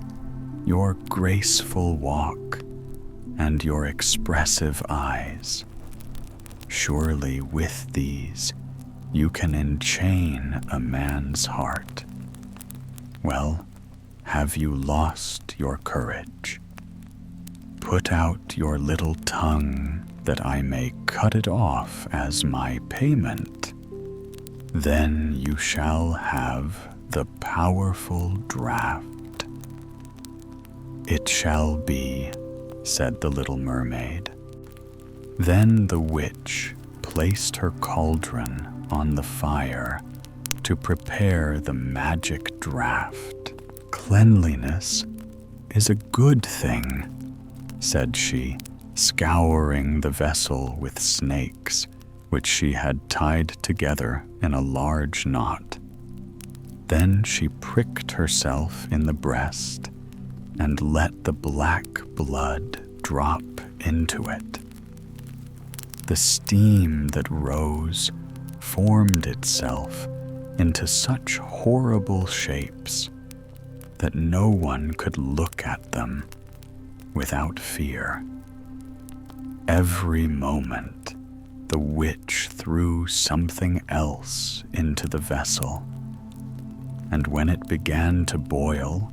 your graceful walk, and your expressive eyes. Surely with these you can enchain a man's heart. Well, have you lost your courage? Put out your little tongue that I may cut it off as my payment. Then you shall have the powerful draft. It shall be, said the little mermaid. Then the witch placed her cauldron on the fire to prepare the magic draught. Cleanliness is a good thing, said she, scouring the vessel with snakes, which she had tied together in a large knot. Then she pricked herself in the breast and let the black blood drop into it. The steam that rose formed itself into such horrible shapes that no one could look at them without fear. Every moment, the witch threw something else into the vessel, and when it began to boil,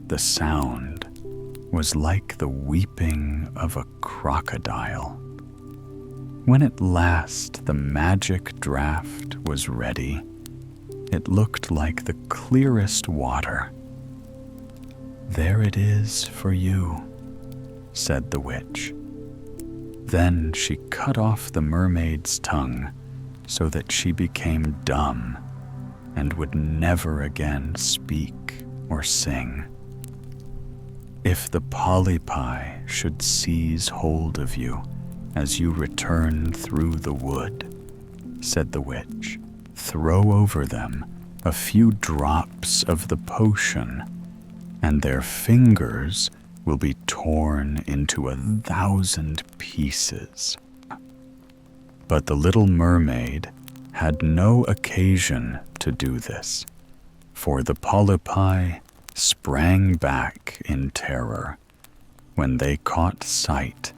the sound was like the weeping of a crocodile. When at last the magic draught was ready, it looked like the clearest water. There it is for you, said the witch. Then she cut off the mermaid's tongue so that she became dumb and would never again speak or sing. If the polypi should seize hold of you as you return through the wood, said the witch, throw over them a few drops of the potion, and their fingers will be torn into 1,000 pieces. But the little mermaid had no occasion to do this, for the polypi sprang back in terror when they caught sight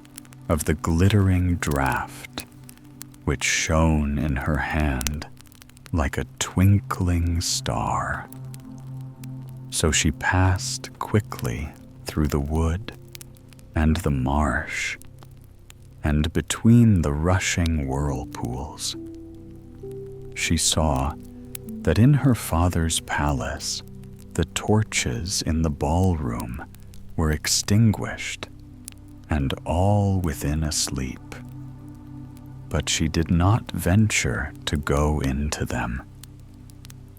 of the glittering draught, which shone in her hand like a twinkling star. So she passed quickly through the wood and the marsh, and between the rushing whirlpools. She saw that in her father's palace the torches in the ballroom were extinguished and all within asleep. But she did not venture to go into them,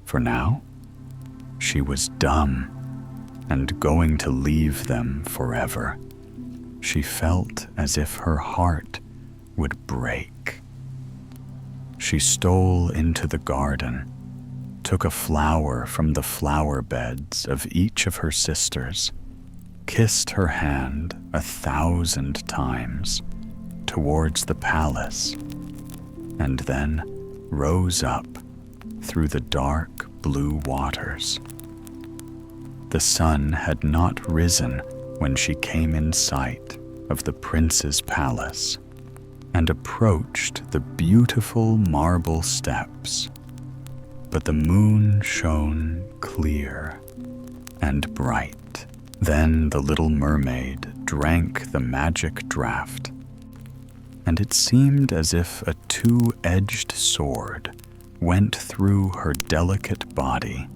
for now she was dumb and going to leave them forever. She felt as if her heart would break. She stole into the garden, took a flower from the flower beds of each of her sisters, kissed her hand 1,000 times towards the palace, and then rose up through the dark blue waters. The sun had not risen when she came in sight of the prince's palace and approached the beautiful marble steps, but the moon shone clear and bright. Then the little mermaid drank the magic draught, and it seemed as if a two-edged sword went through her delicate body.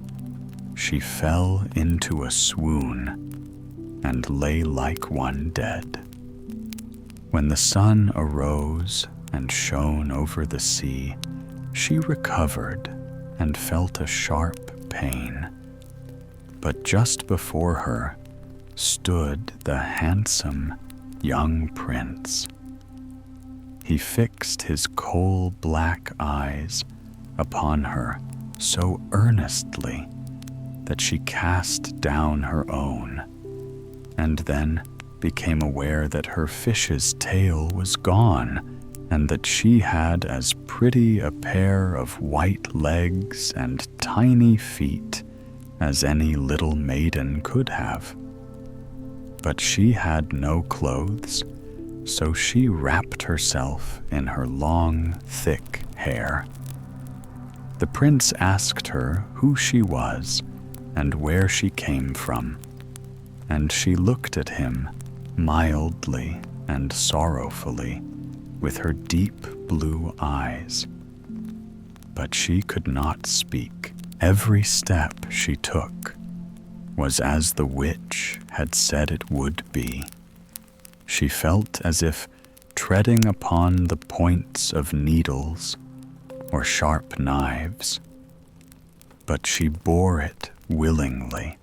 She fell into a swoon and lay like one dead. When the sun arose and shone over the sea, she recovered and felt a sharp pain. But just before her stood the handsome young prince. He fixed his coal black eyes upon her so earnestly that she cast down her own, and then became aware that her fish's tail was gone, and that she had as pretty a pair of white legs and tiny feet as any little maiden could have. But she had no clothes, so she wrapped herself in her long, thick hair. The prince asked her who she was and where she came from, and she looked at him mildly and sorrowfully with her deep blue eyes. But she could not speak. Every step she took was as the witch had said it would be. She felt as if treading upon the points of needles or sharp knives, but she bore it willingly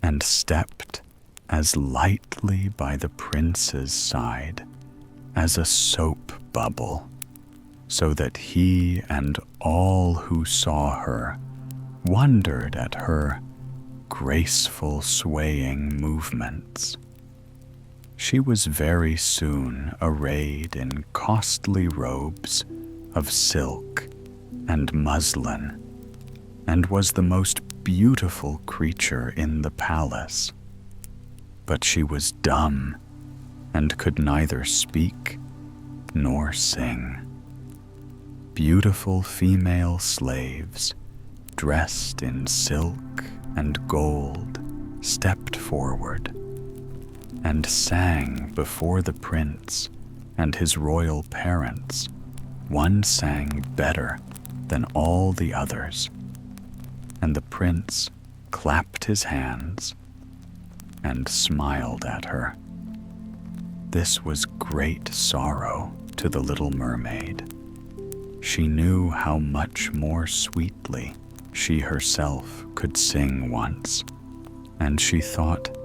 and stepped as lightly by the prince's side as a soap bubble, so that he and all who saw her wondered at her graceful swaying movements. She was very soon arrayed in costly robes of silk and muslin, and was the most beautiful creature in the palace. But she was dumb and could neither speak nor sing. Beautiful female slaves, dressed in silk and gold, stepped forward and sang before the prince and his royal parents. One sang better than all the others, and the prince clapped his hands and smiled at her. This was great sorrow to the little mermaid. She knew how much more sweetly she herself could sing once, and she thought,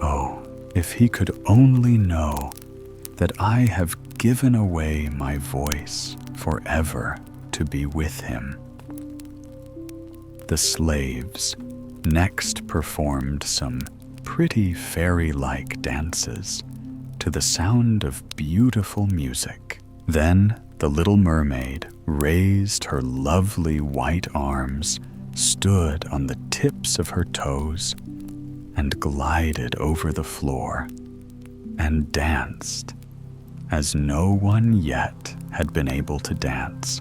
"Oh, if he could only know that I have given away my voice forever to be with him." The slaves next performed some pretty fairy-like dances to the sound of beautiful music. Then the little mermaid raised her lovely white arms, stood on the tips of her toes, and glided over the floor and danced as no one yet had been able to dance.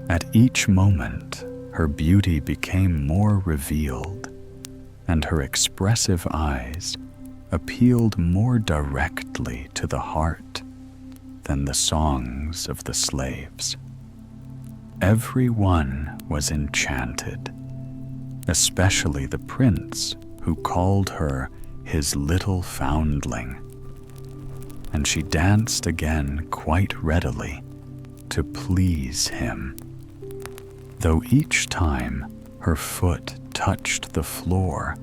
At each moment, her beauty became more revealed, and her expressive eyes appealed more directly to the heart than the songs of the slaves. Everyone was enchanted, especially the prince, who called her his little foundling, and she danced again quite readily to please him, though each time her foot touched the floor,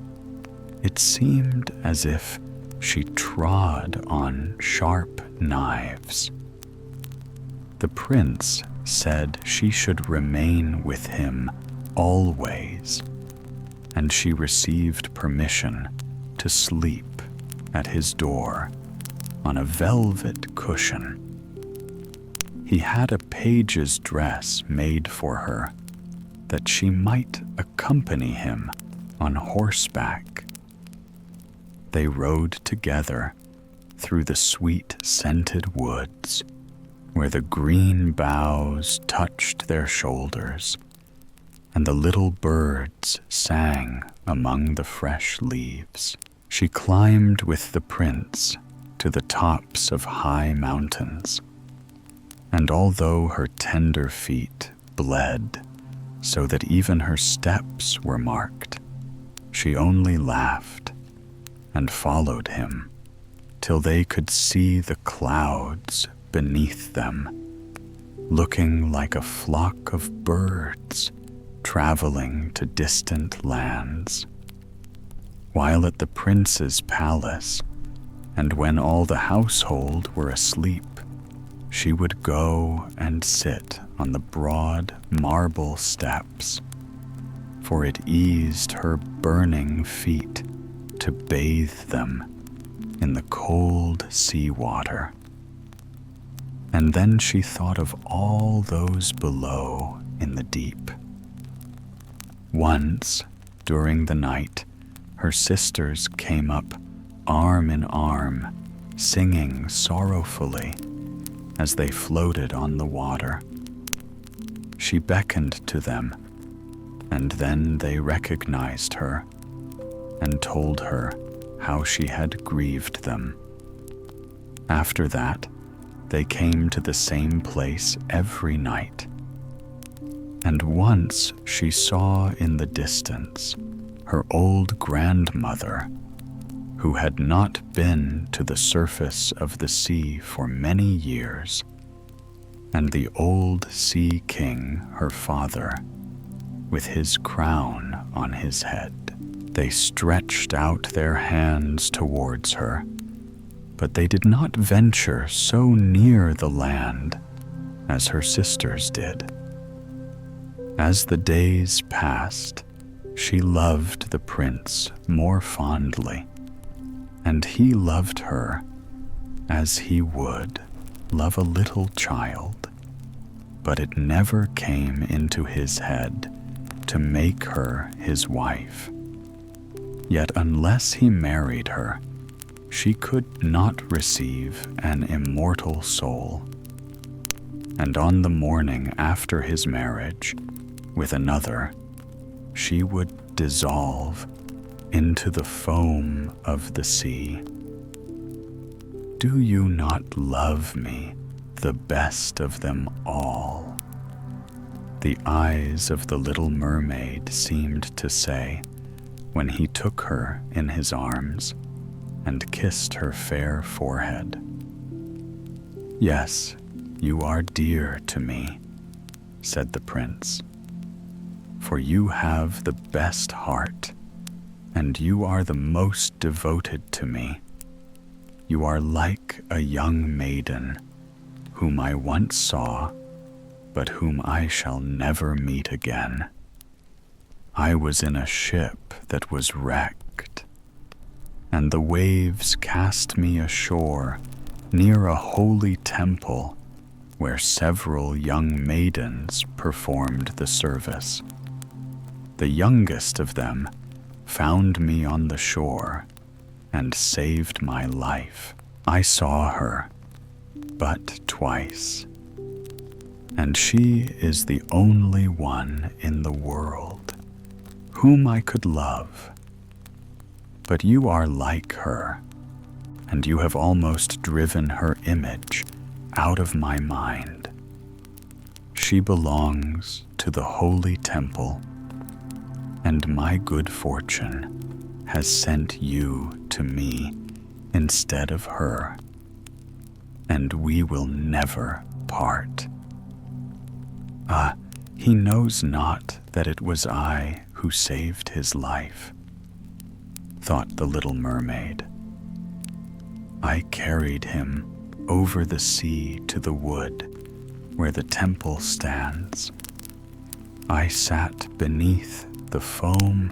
it seemed as if she trod on sharp knives. The prince said she should remain with him always, and she received permission to sleep at his door on a velvet cushion. He had a page's dress made for her, that she might accompany him on horseback. They rode together through the sweet scented woods, where the green boughs touched their shoulders, and the little birds sang among the fresh leaves. She climbed with the prince to the tops of high mountains, and although her tender feet bled so that even her steps were marked, she only laughed and followed him till they could see the clouds beneath them, looking like a flock of birds traveling to distant lands. While at the prince's palace, and when all the household were asleep, she would go and sit on the broad marble steps, for it eased her burning feet to bathe them in the cold sea water. And then she thought of all those below in the deep. Once, during the night, her sisters came up arm in arm, singing sorrowfully as they floated on the water. She beckoned to them, and then they recognized her and told her how she had grieved them. After that, they came to the same place every night, and once she saw in the distance her old grandmother, who had not been to the surface of the sea for many years, and the old sea king, her father, with his crown on his head. They stretched out their hands towards her, but they did not venture so near the land as her sisters did. As the days passed, she loved the prince more fondly, and he loved her as he would love a little child, but it never came into his head to make her his wife. Yet unless he married her, she could not receive an immortal soul. And on the morning after his marriage with another, she would dissolve into the foam of the sea. Do you not love me, the best of them all? The eyes of the little mermaid seemed to say, when he took her in his arms and kissed her fair forehead. Yes, you are dear to me, said the prince, for you have the best heart, and you are the most devoted to me. You are like a young maiden, whom I once saw, but whom I shall never meet again. I was in a ship that was wrecked, and the waves cast me ashore near a holy temple where several young maidens performed the service. The youngest of them found me on the shore and saved my life. I saw her, but twice, and she is the only one in the world whom I could love. But you are like her, and you have almost driven her image out of my mind. She belongs to the holy temple, and my good fortune has sent you to me instead of her, and we will never part. Ah, he knows not that it was I who saved his life, thought the little mermaid. I carried him over the sea to the wood where the temple stands. I sat beneath the foam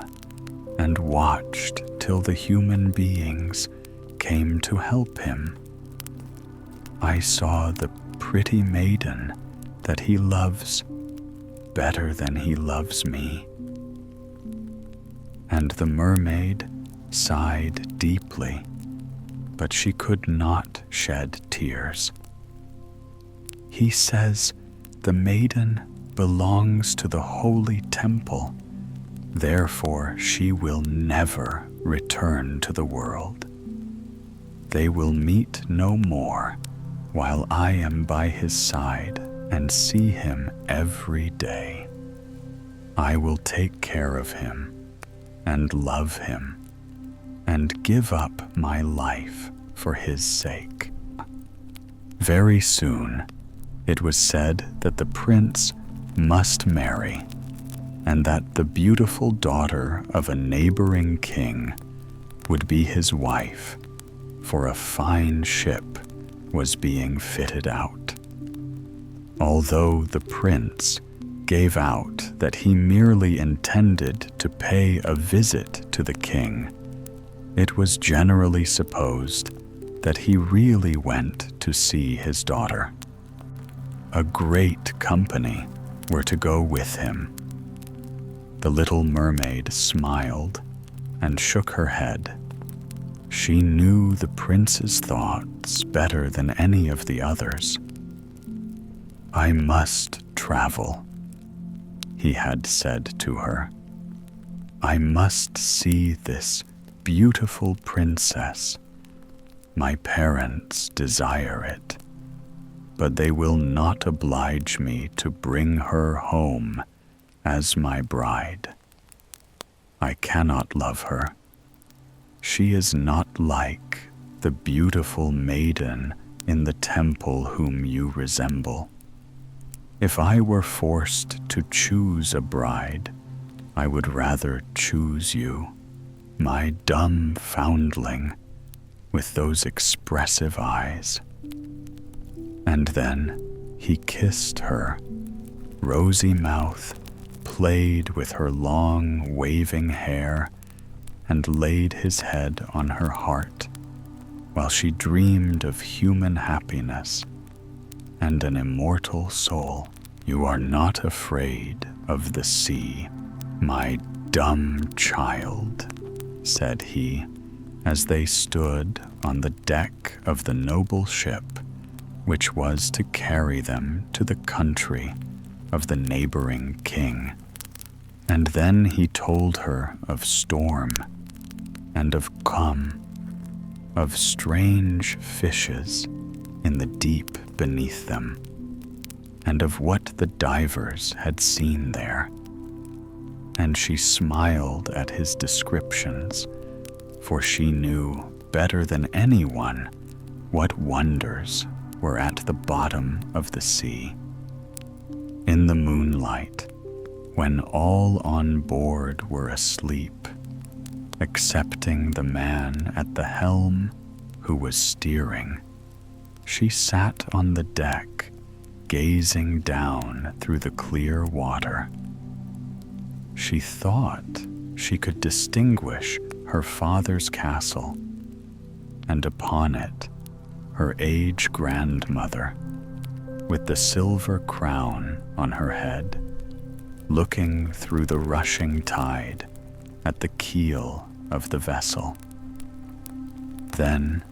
and watched till the human beings came to help him. I saw the pretty maiden that he loves better than he loves me. And the mermaid sighed deeply, but she could not shed tears. He says the maiden belongs to the holy temple, therefore she will never return to the world. They will meet no more while I am by his side and see him every day. I will take care of him and love him and give up my life for his sake. Very soon, it was said that the prince must marry, and that the beautiful daughter of a neighboring king would be his wife, for a fine ship was being fitted out. Although the prince gave out that he merely intended to pay a visit to the king, it was generally supposed that he really went to see his daughter. A great company were to go with him. The little mermaid smiled and shook her head. She knew the prince's thoughts better than any of the others. I must travel, he had said to her. I must see this beautiful princess. My parents desire it, but they will not oblige me to bring her home as my bride. I cannot love her. She is not like the beautiful maiden in the temple whom you resemble. If I were forced to choose a bride, I would rather choose you, my dumb foundling with those expressive eyes. And then he kissed her. Rosy mouth played with her long, waving hair and laid his head on her heart while she dreamed of human happiness and an immortal soul. You are not afraid of the sea, my dumb child, said he, as they stood on the deck of the noble ship which was to carry them to the country of the neighboring king. And then he told her of storm and of calm, of strange fishes in the deep beneath them, and of what the divers had seen there. And she smiled at his descriptions, for she knew better than anyone what wonders were at the bottom of the sea. In the moonlight, when all on board were asleep, excepting the man at the helm who was steering, she sat on the deck, gazing down through the clear water. She thought she could distinguish her father's castle, and upon it her aged grandmother, with the silver crown on her head, looking through the rushing tide at the keel of the vessel. Then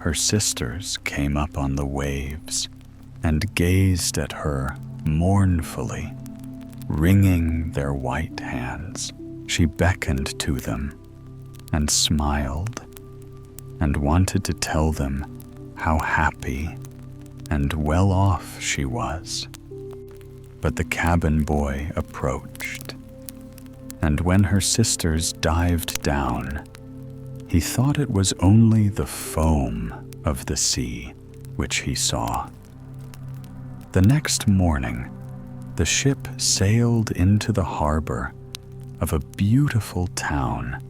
Her sisters came up on the waves and gazed at her mournfully, wringing their white hands. She beckoned to them and smiled and wanted to tell them how happy and well off she was. But the cabin boy approached, and when her sisters dived down, he thought it was only the foam of the sea which he saw. The next morning, the ship sailed into the harbor of a beautiful town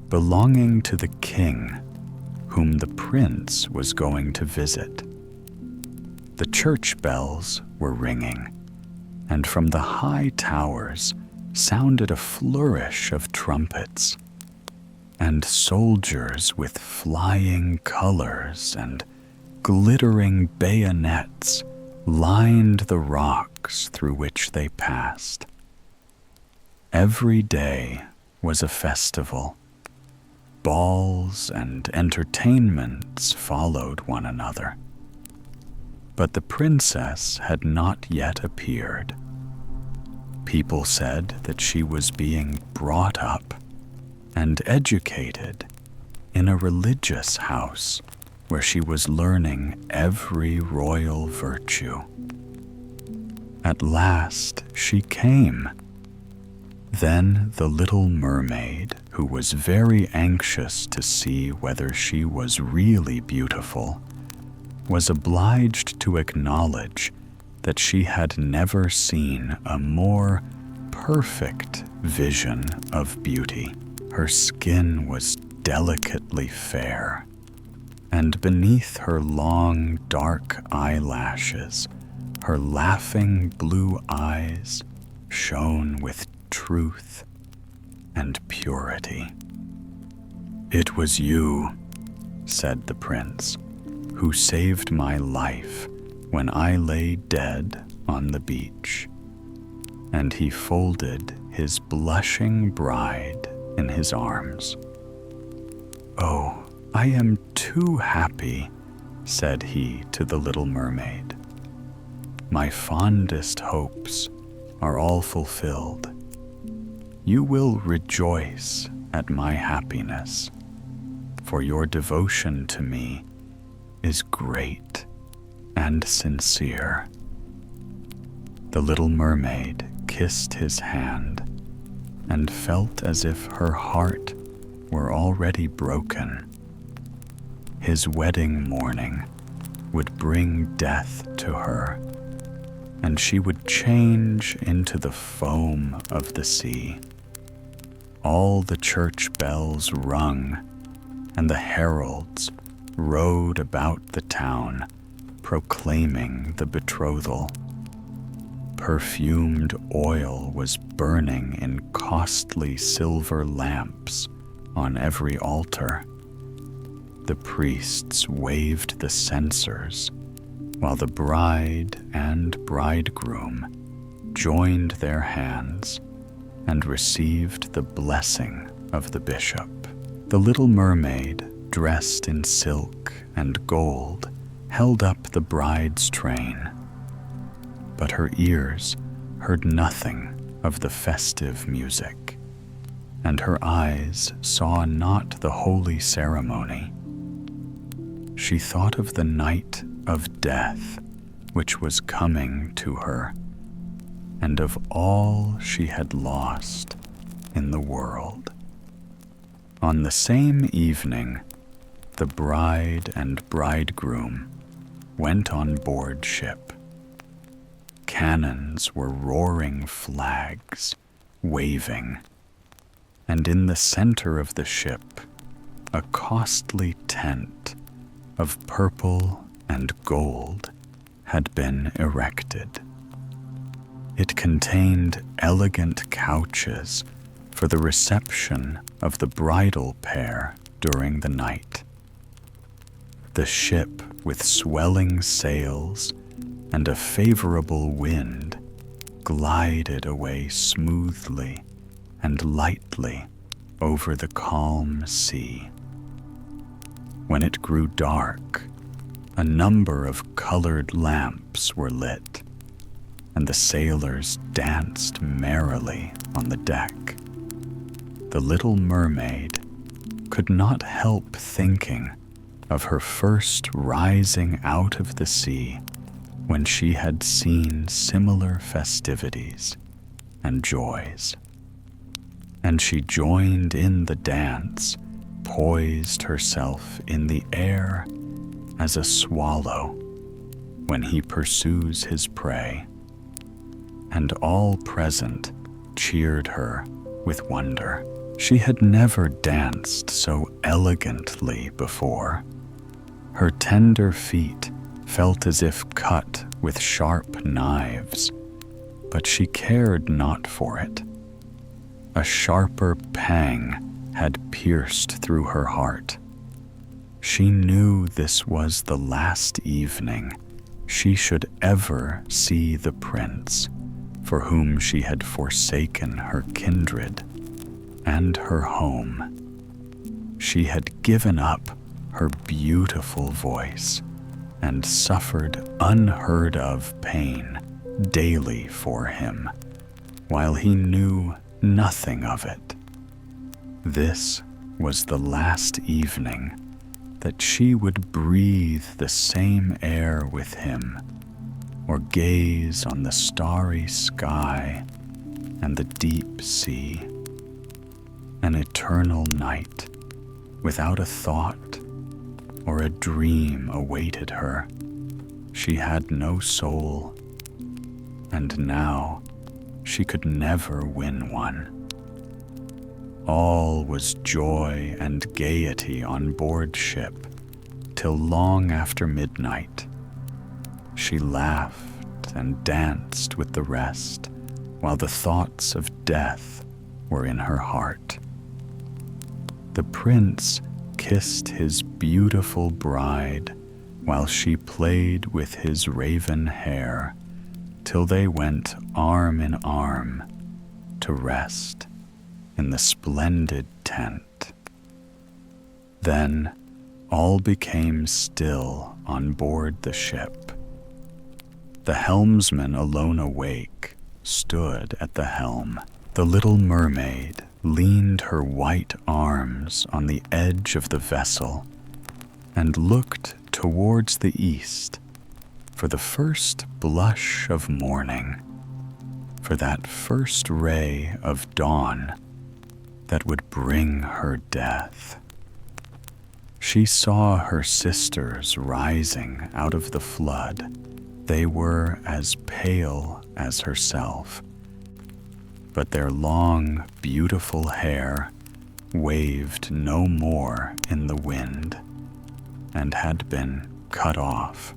belonging to the king whom the prince was going to visit. The church bells were ringing, and from the high towers sounded a flourish of trumpets, and soldiers with flying colors and glittering bayonets lined the rocks through which they passed. Every day was a festival. Balls and entertainments followed one another. But the princess had not yet appeared. People said that she was being brought up and educated in a religious house where she was learning every royal virtue. At last she came. Then the Little Mermaid, who was very anxious to see whether she was really beautiful, was obliged to acknowledge that she had never seen a more perfect vision of beauty. Her skin was delicately fair, and beneath her long, dark eyelashes, her laughing blue eyes shone with truth and purity. "It was you," said the prince, "who saved my life when I lay dead on the beach." And he folded his blushing bride in his arms. "Oh, I am too happy," said he to the Little Mermaid. "My fondest hopes are all fulfilled. You will rejoice at my happiness, for your devotion to me is great and sincere." The Little Mermaid kissed his hand and felt as if her heart were already broken. His wedding morning would bring death to her, and she would change into the foam of the sea. All the church bells rung, and the heralds rode about the town, proclaiming the betrothal. Perfumed oil was burning in costly silver lamps on every altar. The priests waved the censers, while the bride and bridegroom joined their hands and received the blessing of the bishop. The Little Mermaid, dressed in silk and gold, held up the bride's train, but her ears heard nothing of the festive music, and her eyes saw not the holy ceremony. She thought of the night of death which was coming to her, and of all she had lost in the world. On the same evening, the bride and bridegroom went on board ship. Cannons were roaring flags, waving, and in the center of the ship, a costly tent of purple and gold had been erected. It contained elegant couches for the reception of the bridal pair during the night. The ship, with swelling sails and a favorable wind, glided away smoothly and lightly over the calm sea. When it grew dark, a number of colored lamps were lit, and the sailors danced merrily on the deck. The Little Mermaid could not help thinking of her first rising out of the sea when she had seen similar festivities and joys. And she joined in the dance, poised herself in the air as a swallow when he pursues his prey, and all present cheered her with wonder. She had never danced so elegantly before. Her tender feet felt as if cut with sharp knives, but she cared not for it. A sharper pang had pierced through her heart. She knew this was the last evening she should ever see the prince for whom she had forsaken her kindred and her home. She had given up her beautiful voice and suffered unheard of pain daily for him, while he knew nothing of it. This was the last evening that she would breathe the same air with him, or gaze on the starry sky and the deep sea. An eternal night without a thought or a dream awaited her. She had no soul, and now she could never win one. All was joy and gaiety on board ship till long after midnight. She laughed and danced with the rest, while the thoughts of death were in her heart. The prince kissed his beautiful bride while she played with his raven hair, till they went arm in arm to rest in the splendid tent. Then all became still on board the ship. The helmsman, alone awake, stood at the helm. The Little Mermaid leaned her white arms on the edge of the vessel and looked towards the east for the first blush of morning, for that first ray of dawn that would bring her death. She saw her sisters rising out of the flood. They were as pale as herself, but their long, beautiful hair waved no more in the wind and had been cut off.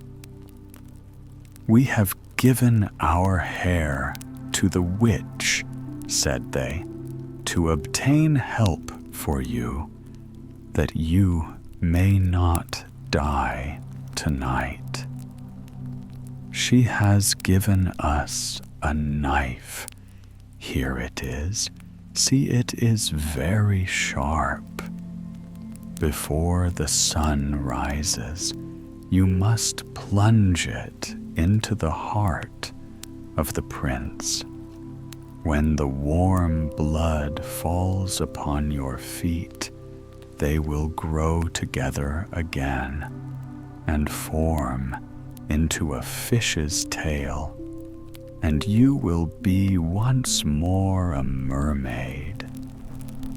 "We have given our hair to the witch," said they, "to obtain help for you, that you may not die tonight. She has given us a knife. Here it is. See, it is very sharp. Before the sun rises, you must plunge it into the heart of the prince. When the warm blood falls upon your feet, they will grow together again and form into a fish's tail, and you will be once more a mermaid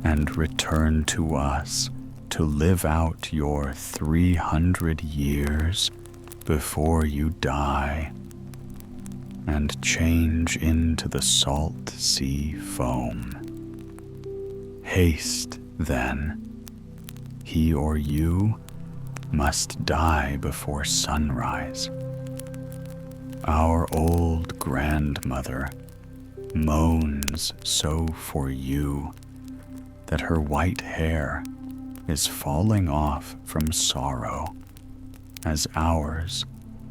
and return to us to live out your 300 years before you die and change into the salt sea foam. Haste, then. He or you must die before sunrise. Our old grandmother moans so for you that her white hair is falling off from sorrow, as ours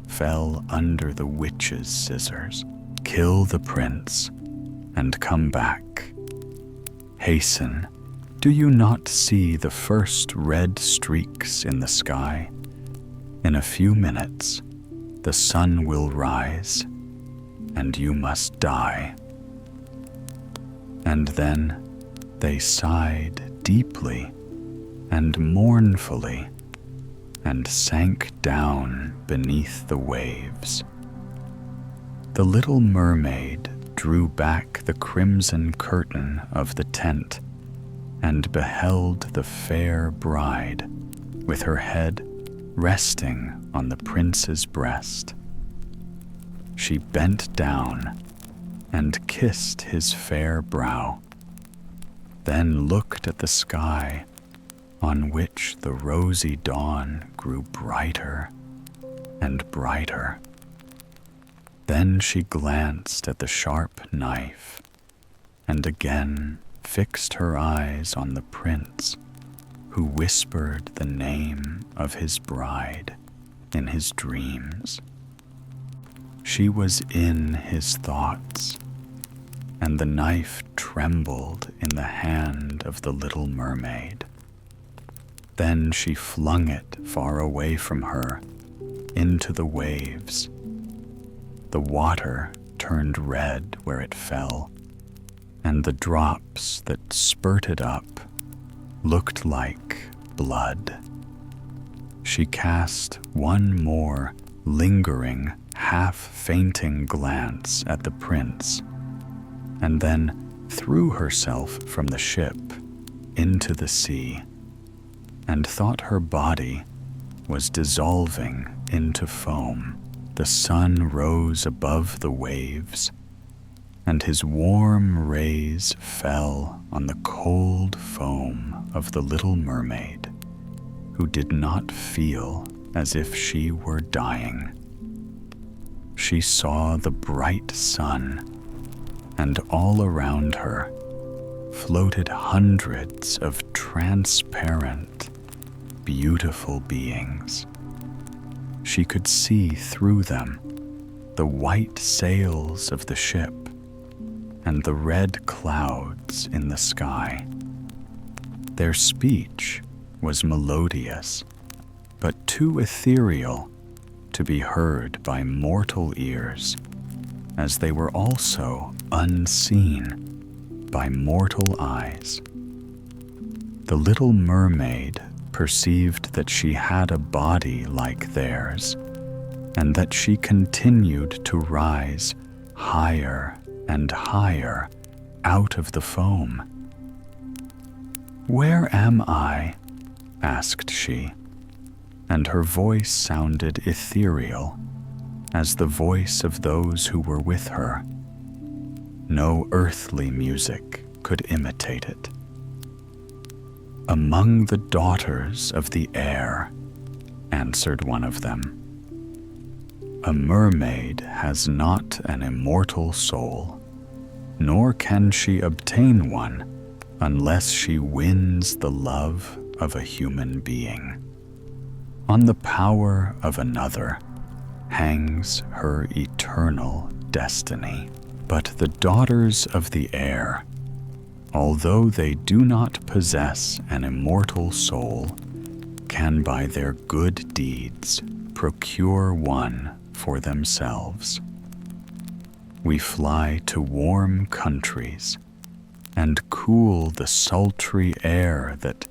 fell under the witch's scissors. Kill the prince and come back. Hasten, Do you not see the first red streaks in the sky? In a few minutes, the sun will rise, and you must die." And then they sighed deeply and mournfully and sank down beneath the waves. The little mermaid drew back the crimson curtain of the tent and beheld the fair bride with her head resting on the prince's breast. She bent down and kissed his fair brow, then looked at the sky on which the rosy dawn grew brighter and brighter. Then she glanced at the sharp knife and again fixed her eyes on the prince, who whispered the name of his bride in his dreams. She was in his thoughts, and the knife trembled in the hand of the little mermaid. Then she flung it far away from her into the waves. The water turned red where it fell, and the drops that spurted up looked like blood. She cast one more lingering, half-fainting glance at the prince, and then threw herself from the ship into the sea, and thought her body was dissolving into foam. The sun rose above the waves, and his warm rays fell on the cold foam of the little mermaid, who did not feel as if she were dying. She saw the bright sun, and all around her floated hundreds of transparent, beautiful beings. She could see through them the white sails of the ship and the red clouds in the sky. Their speech was melodious, but too ethereal to be heard by mortal ears, as they were also unseen by mortal eyes. The little mermaid perceived that she had a body like theirs, and that she continued to rise higher and higher out of the foam. "Where am I?" asked she, and her voice sounded ethereal, as the voice of those who were with her. No earthly music could imitate it. "Among the daughters of the air," answered one of them. "A mermaid has not an immortal soul, nor can she obtain one unless she wins the love of a human being. On the power of another hangs her eternal destiny. But the daughters of the air, although they do not possess an immortal soul, can by their good deeds procure one for themselves. We fly to warm countries and cool the sultry air that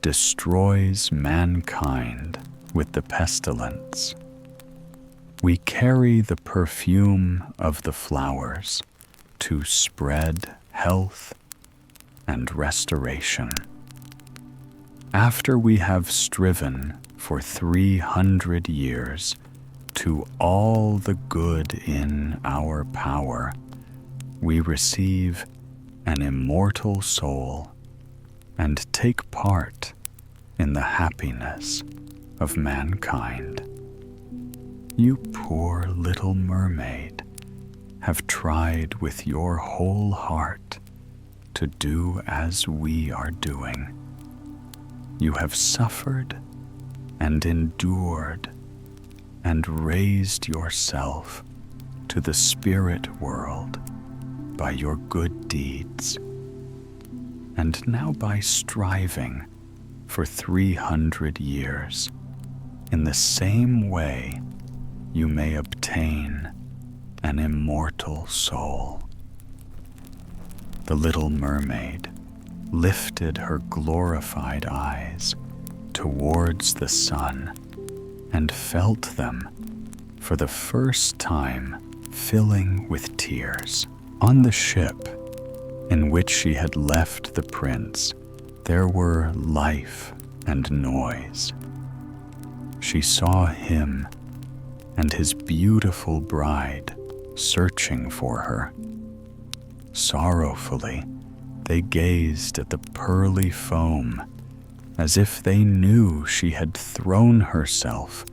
destroys mankind with the pestilence. We carry the perfume of the flowers to spread health and restoration. After we have striven for 300 years to all the good in our power, we receive an immortal soul and take part in the happiness of mankind. You poor little mermaid have tried with your whole heart to do as we are doing. You have suffered and endured and raised yourself to the spirit world by your good deeds. and now by striving for 300 years, in the same way you may obtain an immortal soul." The little mermaid lifted her glorified eyes towards the sun and felt them, for the first time, filling with tears. On the ship in which she had left the prince, there were life and noise. She saw him and his beautiful bride searching for her. Sorrowfully, they gazed at the pearly foam as if they knew she had thrown herself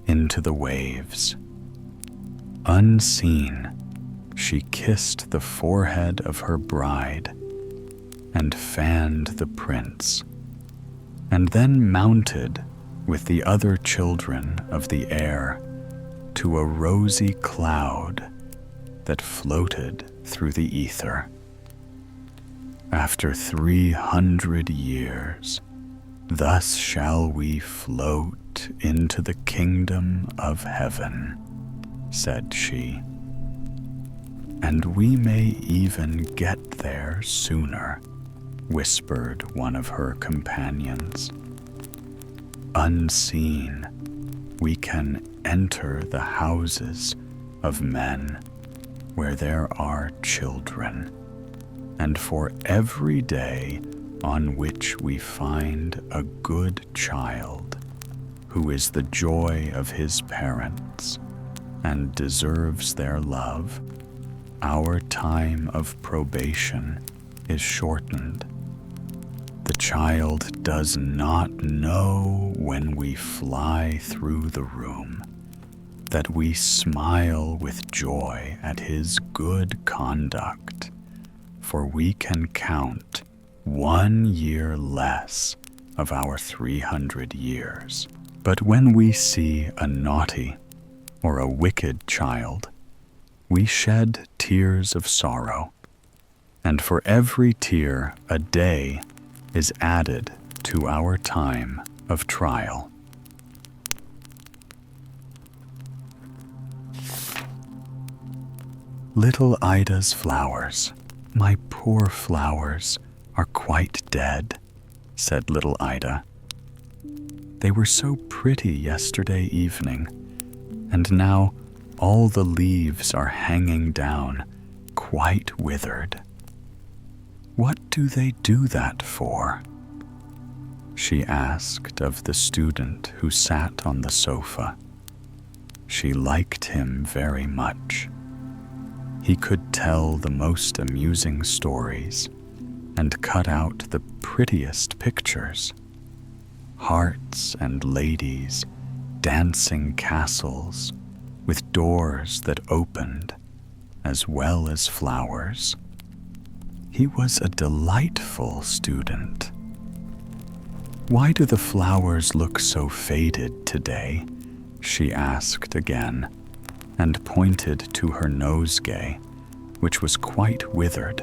into the waves. Unseen, she kissed the forehead of her bride and fanned the prince, and then mounted with the other children of the air to a rosy cloud that floated through the ether. "After 300 years, thus shall we float into the kingdom of heaven," said she. "And we may even get there sooner," whispered one of her companions. "Unseen, we can enter the houses of men where there are children, and for every day on which we find a good child who is the joy of his parents and deserves their love, our time of probation is shortened. The child does not know when we fly through the room that we smile with joy at his good conduct, for we can count 1 year less of our 300 years. But when we see a naughty or a wicked child, we shed tears of sorrow, and for every tear a day is added to our time of trial." Little Ida's flowers, my poor flowers, are quite dead, said little Ida. They were so pretty yesterday evening, and now all the leaves are hanging down, quite withered. What do they do that for? She asked of the student who sat on the sofa. She liked him very much. He could tell the most amusing stories and cut out the prettiest pictures. Hearts and ladies, dancing castles with doors that opened, as well as flowers. He was a delightful student. Why do the flowers look so faded today? She asked again, and pointed to her nosegay, which was quite withered.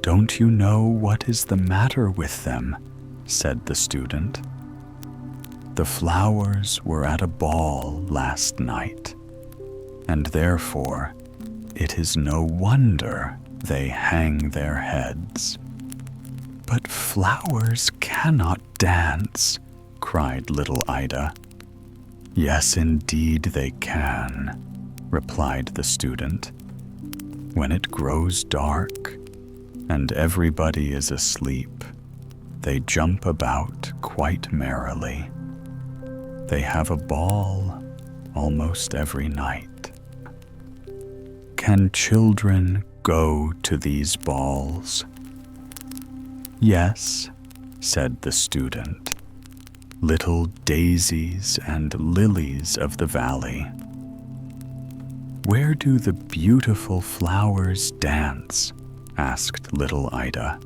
Don't you know what is the matter with them? Said the student. The flowers were at a ball last night, and therefore it is no wonder they hang their heads. But flowers cannot dance, cried little Ida. Yes, indeed they can, replied the student. When it grows dark and everybody is asleep, they jump about quite merrily. They have a ball almost every night. Can children go to these balls? Yes, said the student. Little daisies and lilies of the valley. Where do the beautiful flowers dance? Asked little Ida.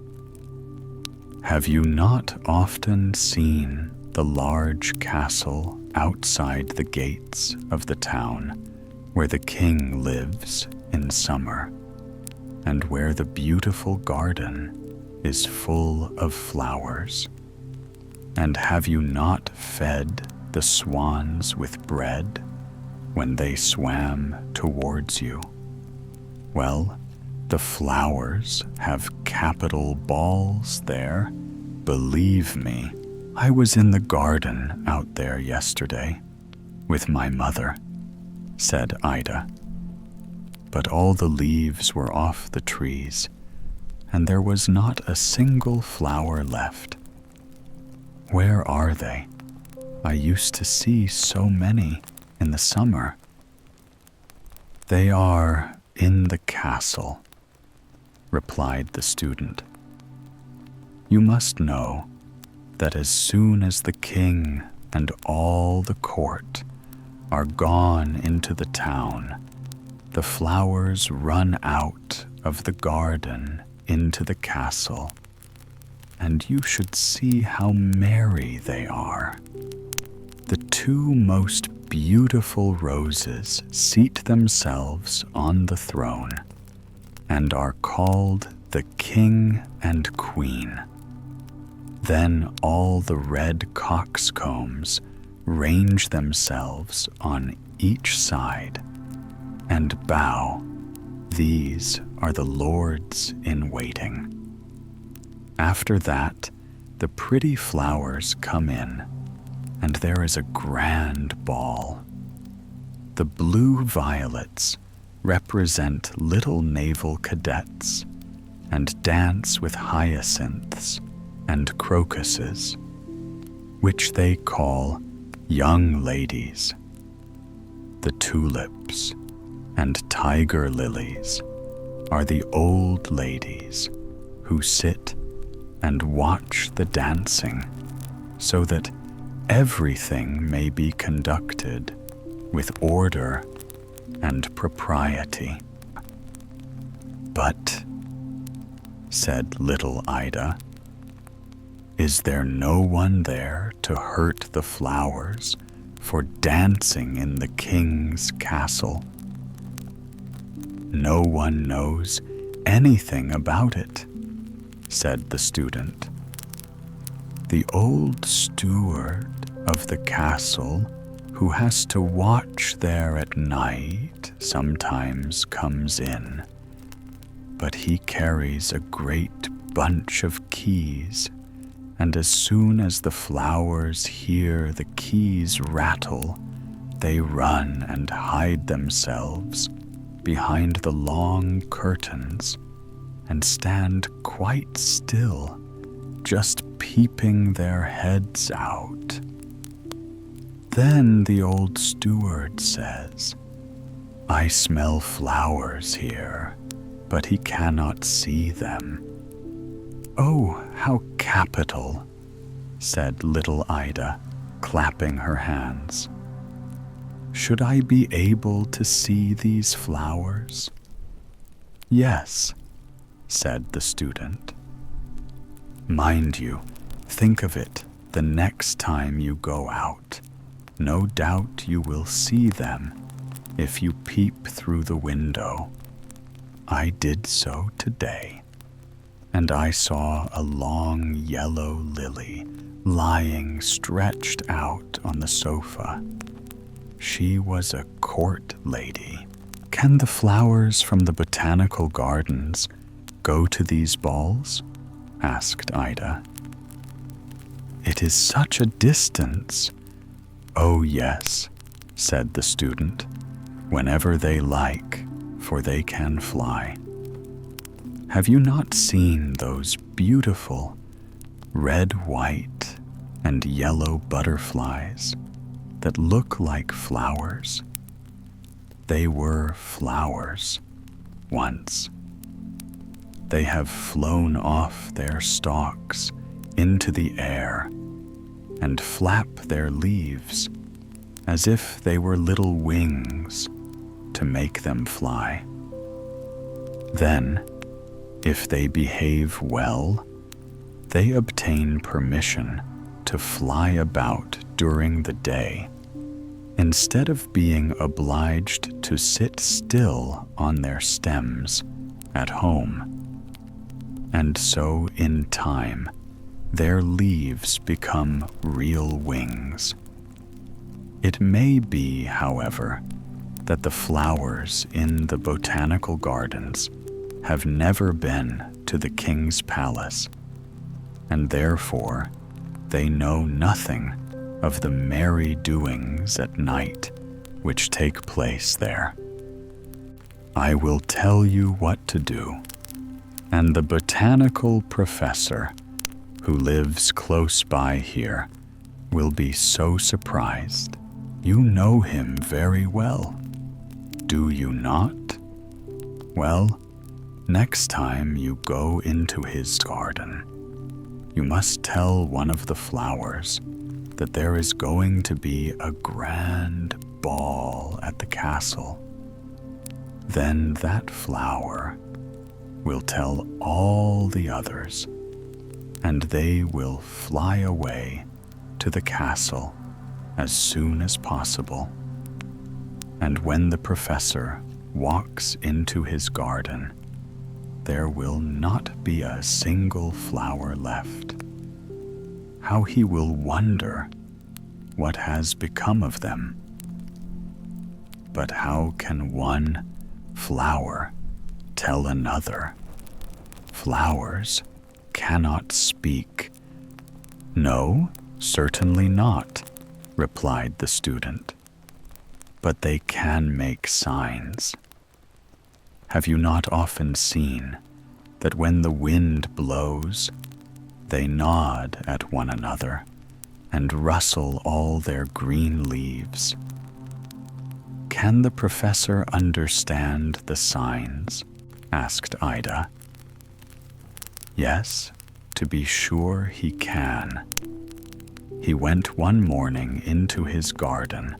Have you not often seen the large castle outside the gates of the town, where the king lives in summer, and where the beautiful garden is full of flowers. And have you not fed the swans with bread when they swam towards you? Well, the flowers have capital balls there. Believe me, I was in the garden out there yesterday with my mother, said Ida. But all the leaves were off the trees, and there was not a single flower left. Where are they? I used to see so many in the summer. They are in the castle, replied the student. You must know that as soon as the king and all the court are gone into the town, the flowers run out of the garden into the castle, and you should see how merry they are. The two most beautiful roses seat themselves on the throne and are called the King and Queen. Then all the red coxcombs range themselves on each side and bow. These are the lords in waiting. After that, the pretty flowers come in, and there is a grand ball. The blue violets represent little naval cadets and dance with hyacinths and crocuses, which they call young ladies. The tulips and tiger lilies are the old ladies who sit and watch the dancing so that everything may be conducted with order and propriety. But, said little Ida, is there no one there to hurt the flowers for dancing in the king's castle? No one knows anything about it, said the student. The old steward of the castle, who has to watch there at night, sometimes comes in, but he carries a great bunch of keys, and as soon as the flowers hear the keys rattle, they run and hide themselves behind the long curtains and stand quite still, just peeping their heads out. Then the old steward says, I smell flowers here, but he cannot see them. Oh, how capital, said little Ida, clapping her hands. Should I be able to see these flowers? Yes, said the student. Mind you, think of it the next time you go out. No doubt you will see them if you peep through the window. I did so today, and I saw a long yellow lily lying stretched out on the sofa. She was a court lady. Can the flowers from the botanical gardens go to these balls? Asked Ida. It is such a distance. Oh, yes, said the student, whenever they like, for they can fly. Have you not seen those beautiful red, white, and yellow butterflies that look like flowers? They were flowers once. They have flown off their stalks into the air and flap their leaves as if they were little wings to make them fly. Then, if they behave well, they obtain permission to fly about during the day, instead of being obliged to sit still on their stems at home. And so in time, their leaves become real wings. It may be, however, that the flowers in the botanical gardens have never been to the king's palace, and therefore they know nothing of the merry doings at night which take place there. I will tell you what to do, and the botanical professor, who lives close by here, will be so surprised. You know him very well, do you not? Well, next time you go into his garden, you must tell one of the flowers that there is going to be a grand ball at the castle. Then that flower will tell all the others, and they will fly away to the castle as soon as possible. And when the professor walks into his garden, there will not be a single flower left. How he will wonder what has become of them. But how can one flower tell another? Flowers cannot speak. No, certainly not, replied the student. But they can make signs. Have you not often seen that when the wind blows, they nod at one another and rustle all their green leaves? Can the professor understand the signs? Asked Ida. Yes, to be sure he can. He went one morning into his garden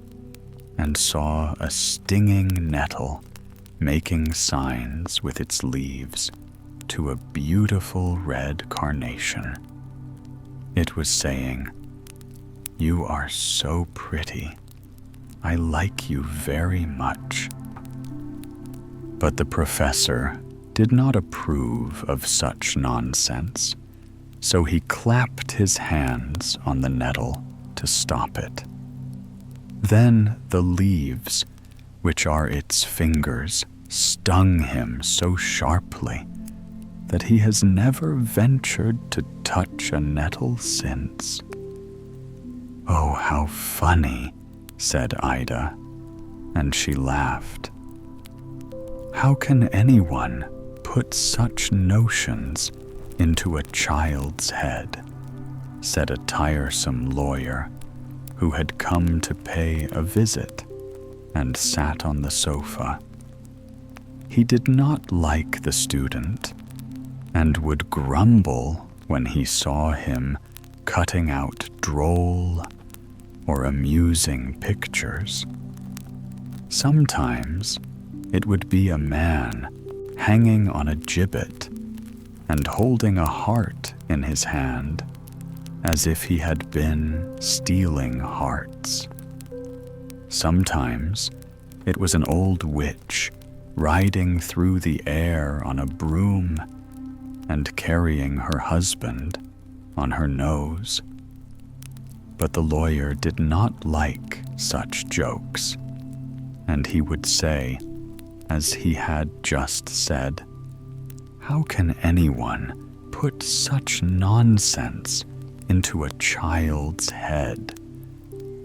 and saw a stinging nettle making signs with its leaves to a beautiful red carnation. It was saying, "You are so pretty. I like you very much." But the professor did not approve of such nonsense, so he clapped his hands on the nettle to stop it. Then the leaves, which are its fingers, stung him so sharply that he has never ventured to touch a nettle since. "Oh, how funny," said Ida, and she laughed. "How can anyone put such notions into a child's head?" said a tiresome lawyer who had come to pay a visit and sat on the sofa. He did not like the student and would grumble when he saw him cutting out droll or amusing pictures. Sometimes it would be a man hanging on a gibbet and holding a heart in his hand as if he had been stealing hearts. Sometimes it was an old witch riding through the air on a broom and carrying her husband on her nose. But the lawyer did not like such jokes, and he would say, as he had just said, "How can anyone put such nonsense into a child's head?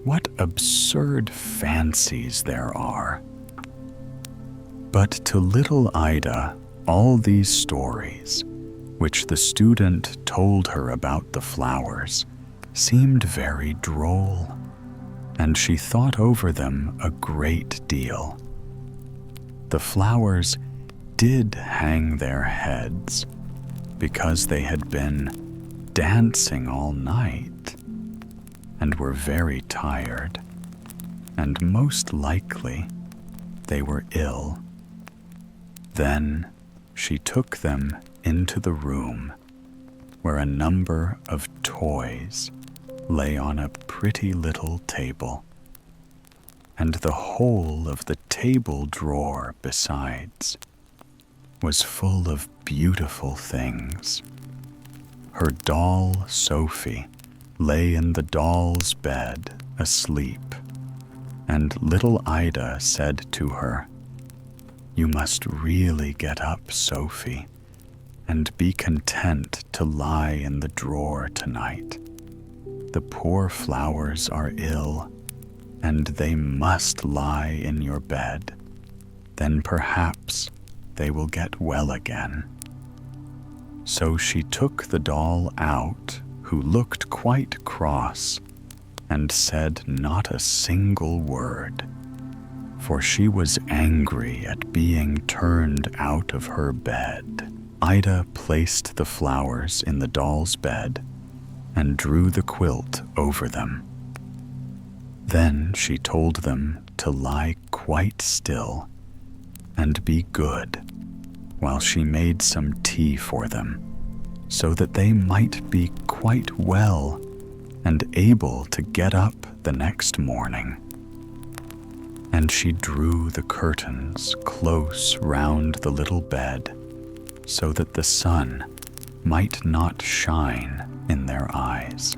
What absurd fancies there are!" But to little Ida, all these stories, which the student told her about the flowers, seemed very droll, and she thought over them a great deal. The flowers did hang their heads because they had been dancing all night and were very tired, and most likely they were ill. Then she took them into the room where a number of toys lay on a pretty little table, and the whole of the table drawer besides. was full of beautiful things. Her doll, Sophie, lay in the doll's bed, asleep, and little Ida said to her, "You must really get up, Sophie, and be content to lie in the drawer tonight. The poor flowers are ill, and they must lie in your bed. Then perhaps they will get well again." So she took the doll out, who looked quite cross, and said not a single word, for she was angry at being turned out of her bed. Ida placed the flowers in the doll's bed and drew the quilt over them. Then she told them to lie quite still and be good while she made some tea for them, so that they might be quite well and able to get up the next morning. And she drew the curtains close round the little bed, so that the sun might not shine in their eyes.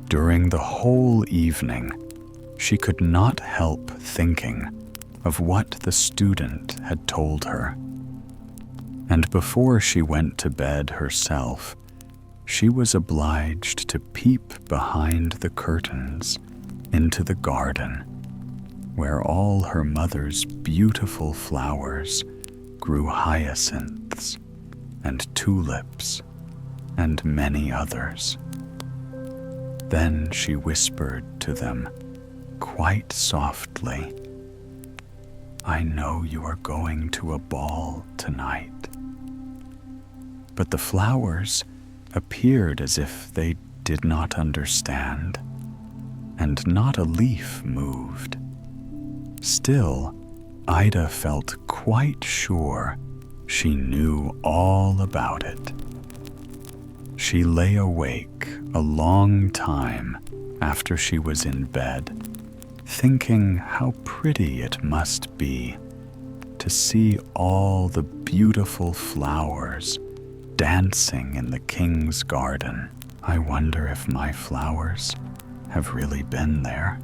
During the whole evening, she could not help thinking of what the student had told her. And before she went to bed herself, she was obliged to peep behind the curtains into the garden, where all her mother's beautiful flowers grew, hyacinths and tulips and many others. Then she whispered to them quite softly, "I know you are going to a ball tonight." But the flowers appeared as if they did not understand, and not a leaf moved. Still, Ida felt quite sure she knew all about it. She lay awake a long time after she was in bed, thinking how pretty it must be to see all the beautiful flowers dancing in the king's garden. "I wonder if my flowers have really been there,"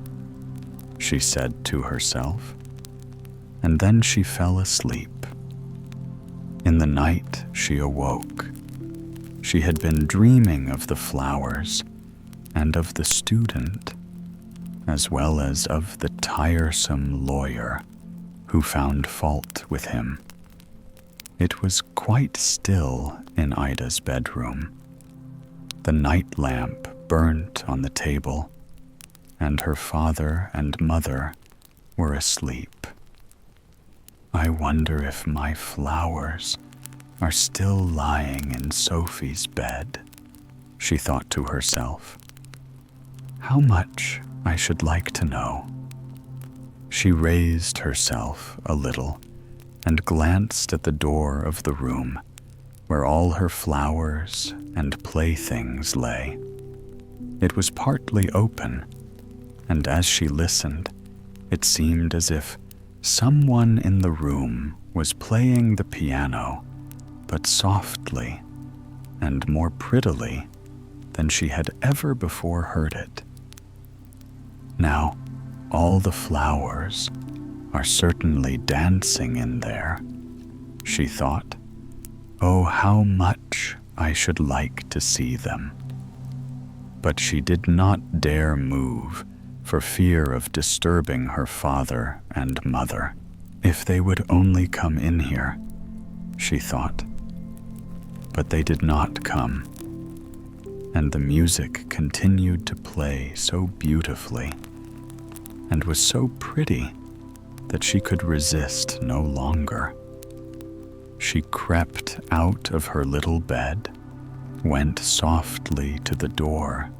she said to herself, and then she fell asleep. In the night she awoke. She had been dreaming of the flowers and of the student, as well as of the tiresome lawyer who found fault with him. It was quite still in Ida's bedroom. The night lamp burnt on the table, and her father and mother were asleep. "I wonder if my flowers are still lying in Sophie's bed," she thought to herself. "How much I should like to know." She raised herself a little and glanced at the door of the room where all her flowers and playthings lay. It was partly open, and as she listened, it seemed as if someone in the room was playing the piano, but softly and more prettily than she had ever before heard it. "Now, all the flowers are certainly dancing in there," she thought. "Oh, how much I should like to see them." But she did not dare move for fear of disturbing her father and mother. If they would only come in here, she thought. But they did not come, and the music continued to play so beautifully and was so pretty that she could resist no longer. She crept out of her little bed, went softly to the door,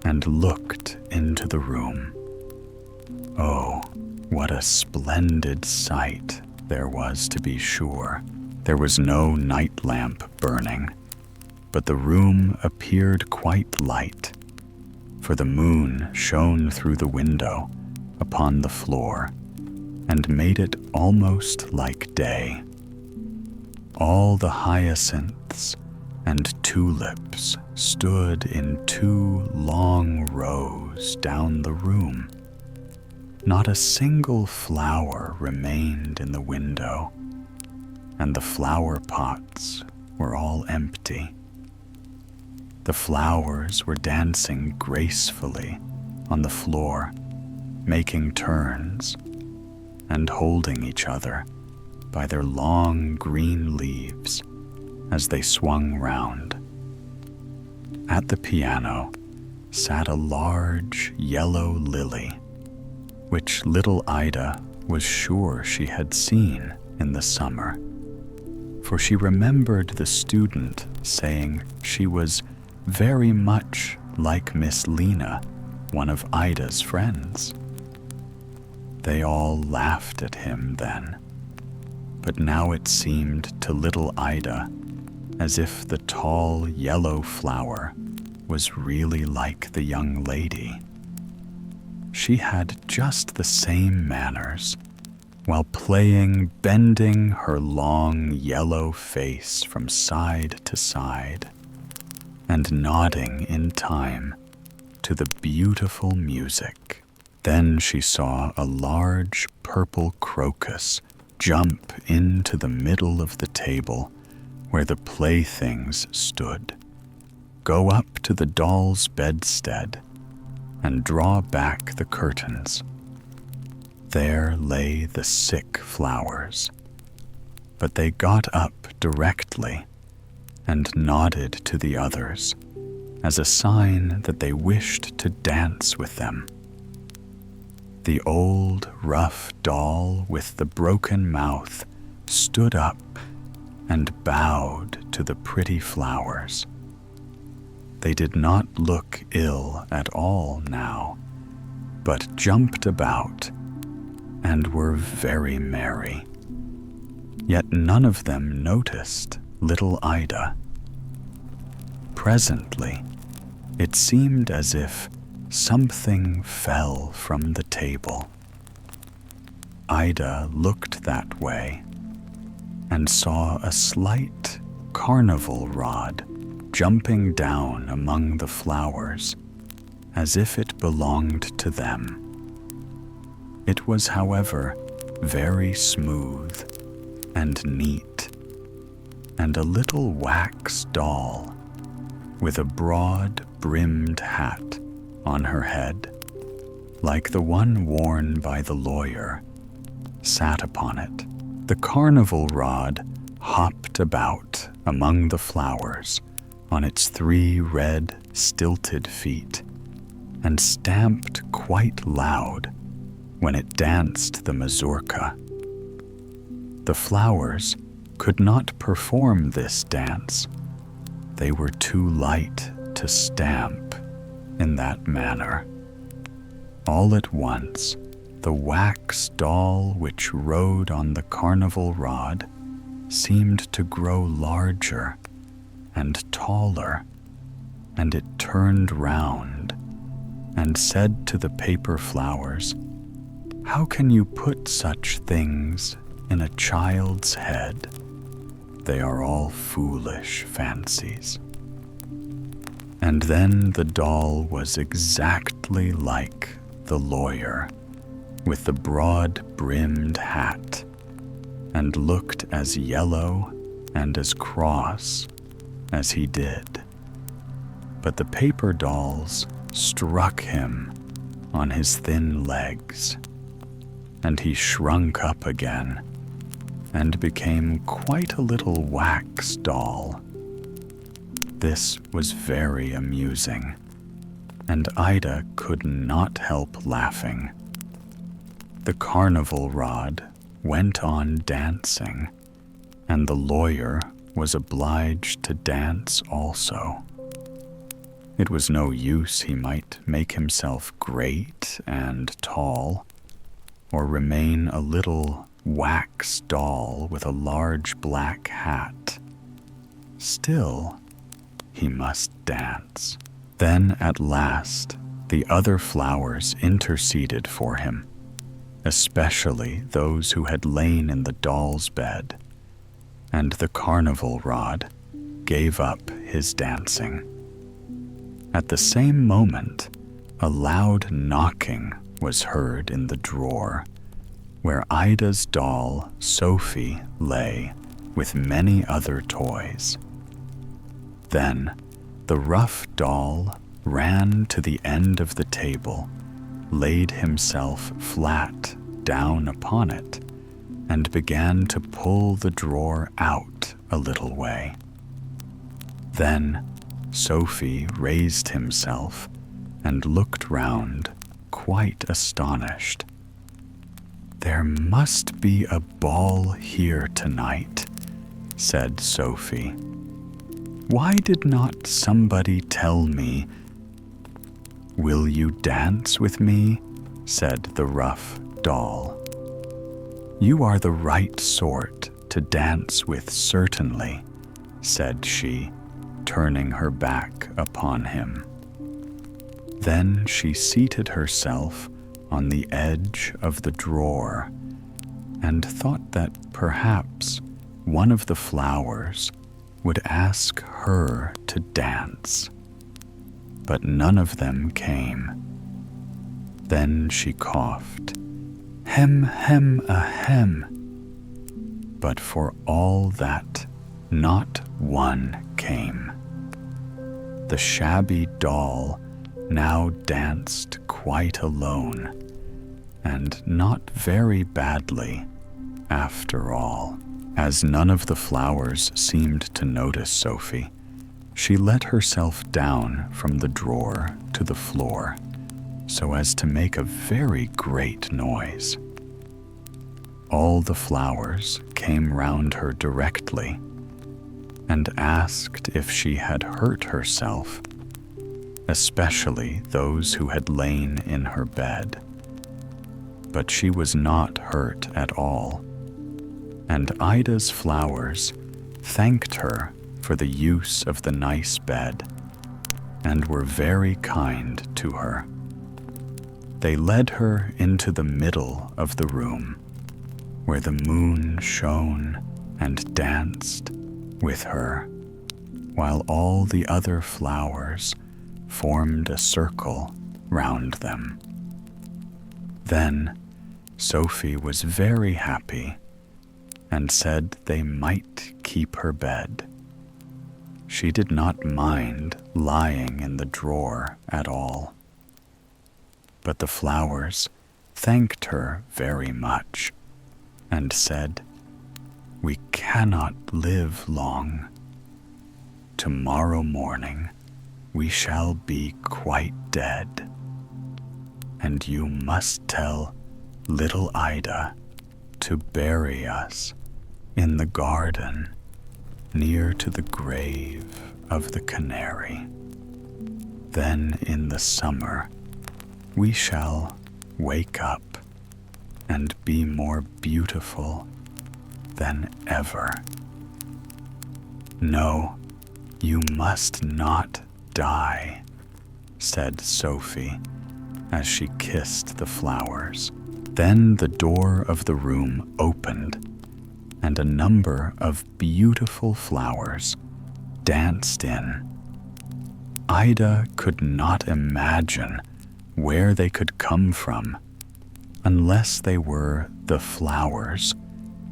and looked into the room. Oh, what a splendid sight there was, to be sure. There was no night lamp burning, but the room appeared quite light, for the moon shone through the window upon the floor and made it almost like day. All the hyacinths and tulips stood in 2 long rows down the room. Not a single flower remained in the window, and the flower pots were all empty. The flowers were dancing gracefully on the floor, making turns and holding each other by their long green leaves as they swung round. At the piano sat a large yellow lily, which little Ida was sure she had seen in the summer, for she remembered the student saying she was very much like Miss Lena, one of Ida's friends. They all laughed at him then, but now it seemed to little Ida as if the tall yellow flower was really like the young lady. She had just the same manners, while bending her long yellow face from side to side, and nodding in time to the beautiful music. Then she saw a large purple crocus jump into the middle of the table where the playthings stood, go up to the doll's bedstead, and draw back the curtains. There lay the sick flowers, but they got up directly and nodded to the others as a sign that they wished to dance with them. The old, rough doll with the broken mouth stood up and bowed to the pretty flowers. They did not look ill at all now, but jumped about and were very merry. Yet none of them noticed little Ida. Presently, it seemed as if something fell from the table. Ida looked that way and saw a slight carnival rod jumping down among the flowers as if it belonged to them. It was, however, very smooth and neat, and a little wax doll with a broad-brimmed hat on her head, like the one worn by the lawyer, sat upon it. The carnival rod hopped about among the flowers on its 3 red, stilted feet, and stamped quite loud when it danced the mazurka. The flowers could not perform this dance. They were too light to stamp in that manner. All at once, the wax doll which rode on the carnival rod seemed to grow larger and taller, and it turned round and said to the paper flowers, "How can you put such things in a child's head? They are all foolish fancies." And then the doll was exactly like the lawyer, with the broad-brimmed hat, and looked as yellow and as cross as he did. But the paper dolls struck him on his thin legs, and he shrunk up again and became quite a little wax doll. This was very amusing, and Ida could not help laughing. The carnival rod went on dancing, and the lawyer was obliged to dance also. It was no use he might make himself great and tall, or remain a little wax doll with a large black hat. Still, he must dance. Then at last the other flowers interceded for him, especially those who had lain in the doll's bed, and the carnival rod gave up his dancing. At the same moment, a loud knocking was heard in the drawer, where Ida's doll, Sophie, lay with many other toys. Then the rough doll ran to the end of the table, laid himself flat down upon it, and began to pull the drawer out a little way. Then Sophie raised himself and looked round, quite astonished. "There must be a ball here tonight," said Sophie. "Why did not somebody tell me?" "Will you dance with me?" said the rough doll. "You are the right sort to dance with, certainly," said she, turning her back upon him. Then she seated herself on the edge of the drawer and thought that perhaps one of the flowers would ask her to dance. But none of them came. Then she coughed, "Hem, hem, ahem." But for all that, not one came. The shabby doll now danced quite alone, and not very badly, after all. As none of the flowers seemed to notice Sophie, she let herself down from the drawer to the floor, so as to make a very great noise. All the flowers came round her directly, and asked if she had hurt herself, especially those who had lain in her bed. But she was not hurt at all, and Ida's flowers thanked her for the use of the nice bed, and were very kind to her. They led her into the middle of the room, where the moon shone and danced with her, while all the other flowers formed a circle round them. Then Sophie was very happy and said they might keep her bed. She did not mind lying in the drawer at all. But the flowers thanked her very much and said, "We cannot live long. Tomorrow morning we shall be quite dead, and you must tell little Ida to bury us in the garden near to the grave of the canary. Then in the summer we shall wake up and be more beautiful than ever." "No, you must not die," said Sophie as she kissed the flowers. Then the door of the room opened, and a number of beautiful flowers danced in. Ida could not imagine where they could come from, unless they were the flowers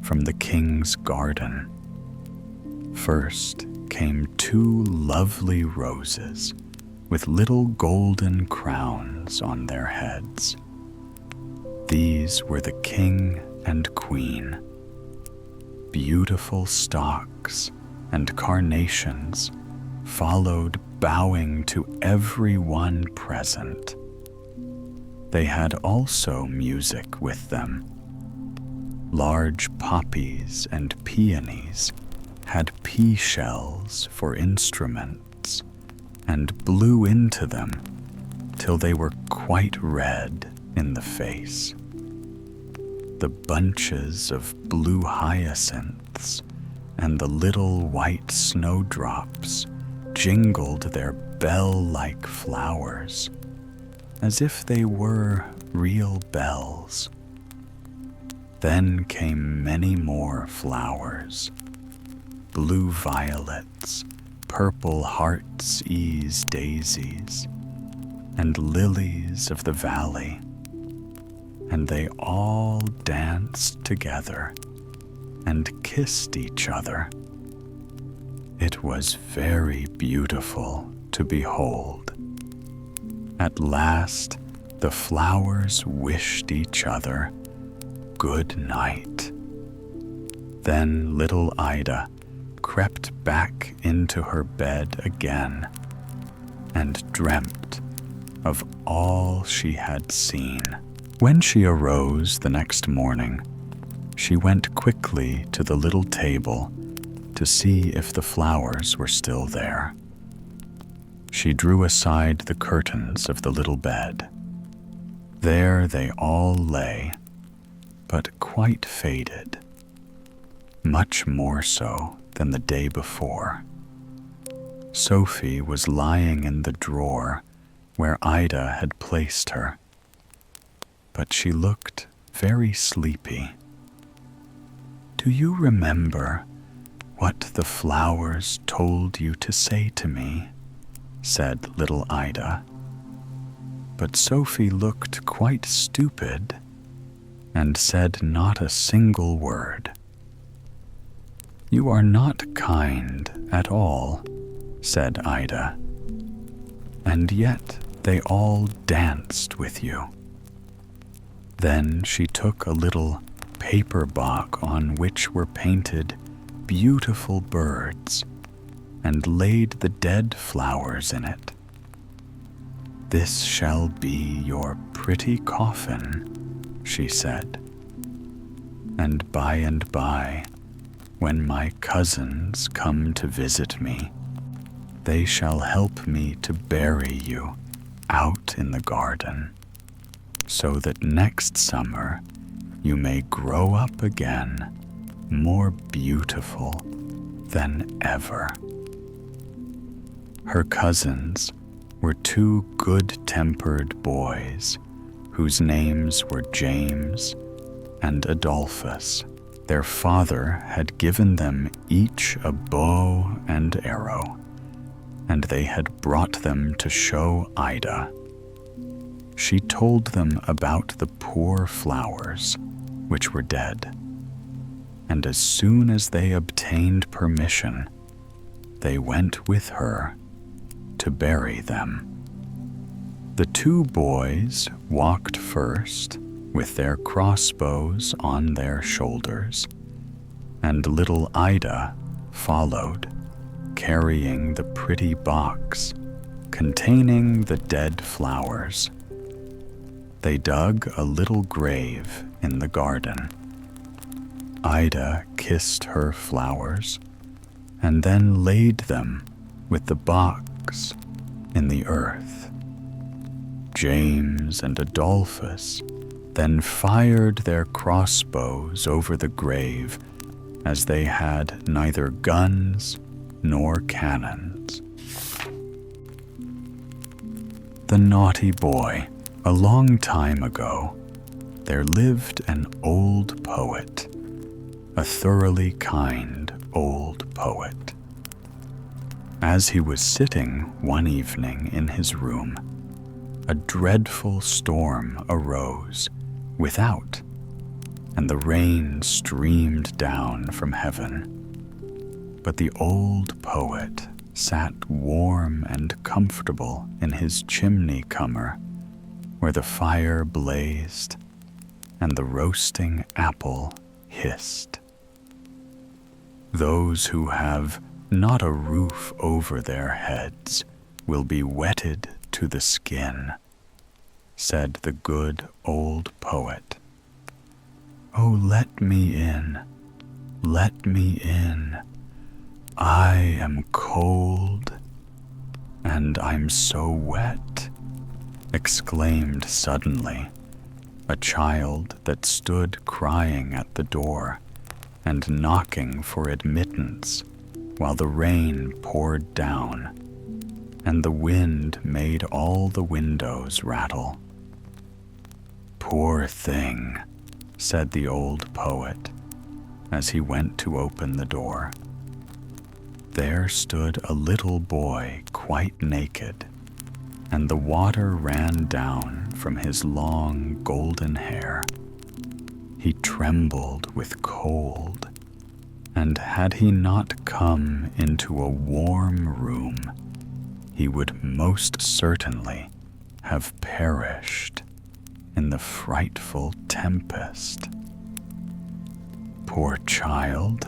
from the king's garden. First came 2 lovely roses with little golden crowns on their heads. These were the king and queen. Beautiful stalks and carnations followed, bowing to every one present. They had also music with them. Large poppies and peonies had pea shells for instruments, and blew into them till they were quite red in the face. The bunches of blue hyacinths and the little white snowdrops jingled their bell-like flowers, as if they were real bells. Then came many more flowers, blue violets, purple heart's ease daisies, and lilies of the valley, and they all danced together and kissed each other. It was very beautiful to behold. At last, the flowers wished each other good night. Then little Ida crept back into her bed again and dreamt of all she had seen. When she arose the next morning, she went quickly to the little table to see if the flowers were still there. She drew aside the curtains of the little bed. There they all lay, but quite faded, much more so than the day before. Sophie was lying in the drawer where Ida had placed her, but she looked very sleepy. "Do you remember what the flowers told you to say to me?" said little Ida. But Sophie looked quite stupid and said not a single word. "You are not kind at all," said Ida, "and yet they all danced with you." Then she took a little paper box on which were painted beautiful birds and laid the dead flowers in it. "This shall be your pretty coffin," she said, "and by, when my cousins come to visit me, they shall help me to bury you out in the garden, so that next summer you may grow up again more beautiful than ever." Her cousins were two good-tempered boys whose names were James and Adolphus. Their father had given them each a bow and arrow, and they had brought them to show Ida. She told them about the poor flowers, which were dead, and as soon as they obtained permission, they went with her to bury them. The two boys walked first with their crossbows on their shoulders, and little Ida followed, carrying the pretty box containing the dead flowers. They dug a little grave in the garden. Ida kissed her flowers and then laid them with the box in the earth. James and Adolphus then fired their crossbows over the grave, as they had neither guns nor cannons. The naughty boy. A long time ago, there lived an old poet, a thoroughly kind old poet. As he was sitting one evening in his room, a dreadful storm arose without, and the rain streamed down from heaven. But the old poet sat warm and comfortable in his chimney corner, where the fire blazed and the roasting apple hissed. "Those who have not a roof over their heads will be wetted to the skin," said the good old poet. "Oh, let me in, let me in. I am cold, and I'm so wet," exclaimed suddenly a child that stood crying at the door and knocking for admittance while the rain poured down and the wind made all the windows rattle. "Poor thing," said the old poet as he went to open the door. there stood a little boy quite naked, and the water ran down from his long golden hair. He trembled with cold, and had he not come into a warm room, he would most certainly have perished in the frightful tempest. "Poor child,"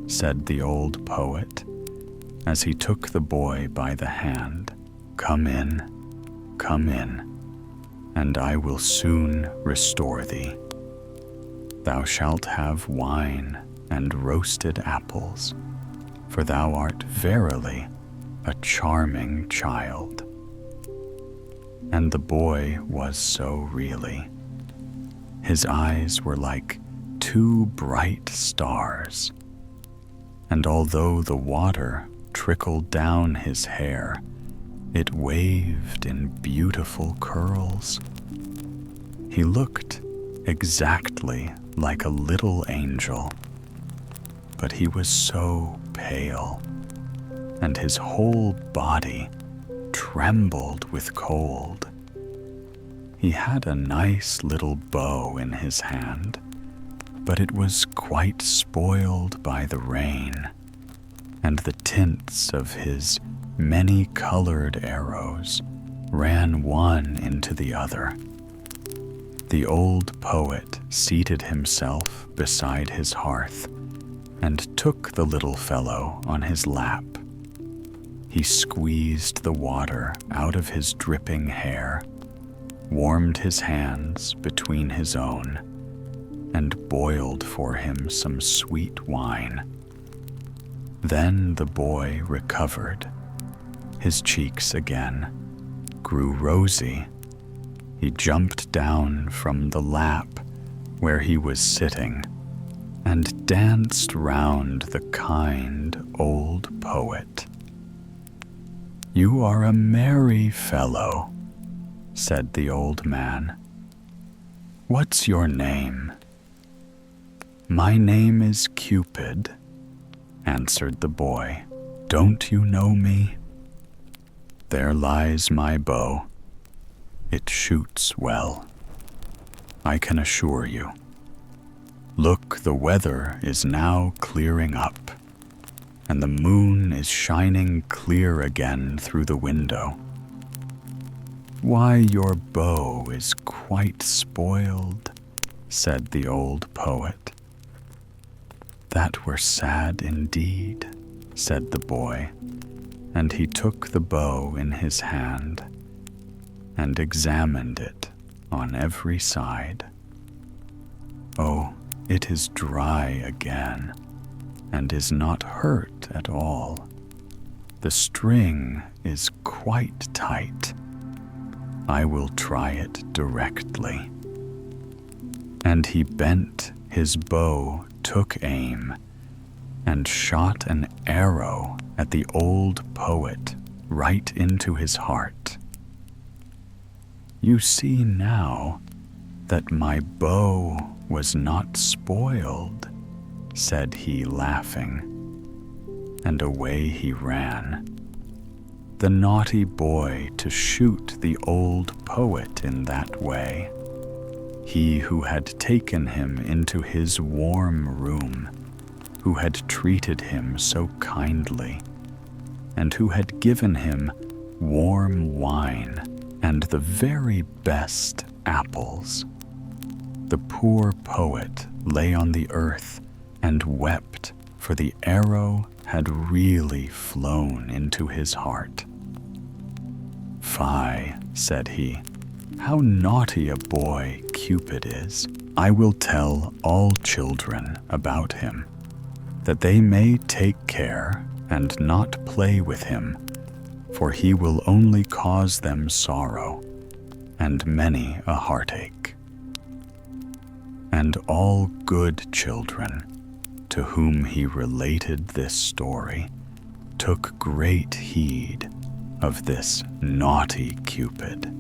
said the old poet, as he took the boy by the hand, come in, and I will soon restore thee. Thou shalt have wine and roasted apples, for thou art verily a charming child." And the boy was so really. His eyes were like 2 bright stars, and although the water trickled down his hair, it waved in beautiful curls. He looked exactly like a little angel, but he was so pale, and his whole body trembled with cold. He had a nice little bow in his hand, but it was quite spoiled by the rain, and the tints of his many-colored arrows ran one into the other. The old poet seated himself beside his hearth and took the little fellow on his lap. He squeezed the water out of his dripping hair, warmed his hands between his own, and boiled for him some sweet wine. Then the boy recovered. His cheeks again grew rosy. He jumped down from the lap where he was sitting and danced round the kind old poet. "You are a merry fellow," said the old man. "What's your name?" "My name is Cupid," answered the boy. "Don't you know me? There lies my bow. It shoots well, I can assure you. Look, the weather is now clearing up, and the moon is shining clear again through the window. Why, your bow is quite spoiled," said the old poet. "That were sad indeed," said the boy, and he took the bow in his hand and examined it on every side. "Oh, it is dry again, and is not hurt at all. The string is quite tight. I will try it directly." And he bent his bow, took aim, and shot an arrow at the old poet right into his heart. "You see now that my bow was not spoiled," said he, laughing, and away he ran. The naughty boy to shoot the old poet in that way, he who had taken him into his warm room, who had treated him so kindly, and who had given him warm wine and the very best apples. The poor poet lay on the earth and wept, for the arrow had really flown into his heart. "Fie," said he, "how naughty a boy Cupid is. I will tell all children about him, that they may take care and not play with him, for he will only cause them sorrow and many a heartache." And all good children to whom he related this story took great heed of this naughty Cupid.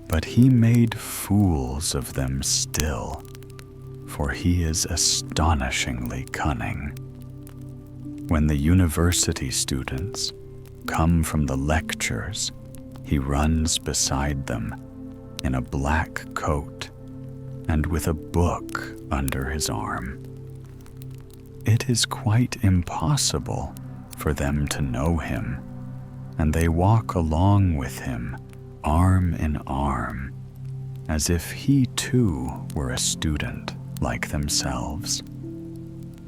But he made fools of them still, for he is astonishingly cunning. When the university students come from the lectures, he runs beside them in a black coat and with a book under his arm. It is quite impossible for them to know him, and they walk along with him, arm in arm, as if he too were a student like themselves.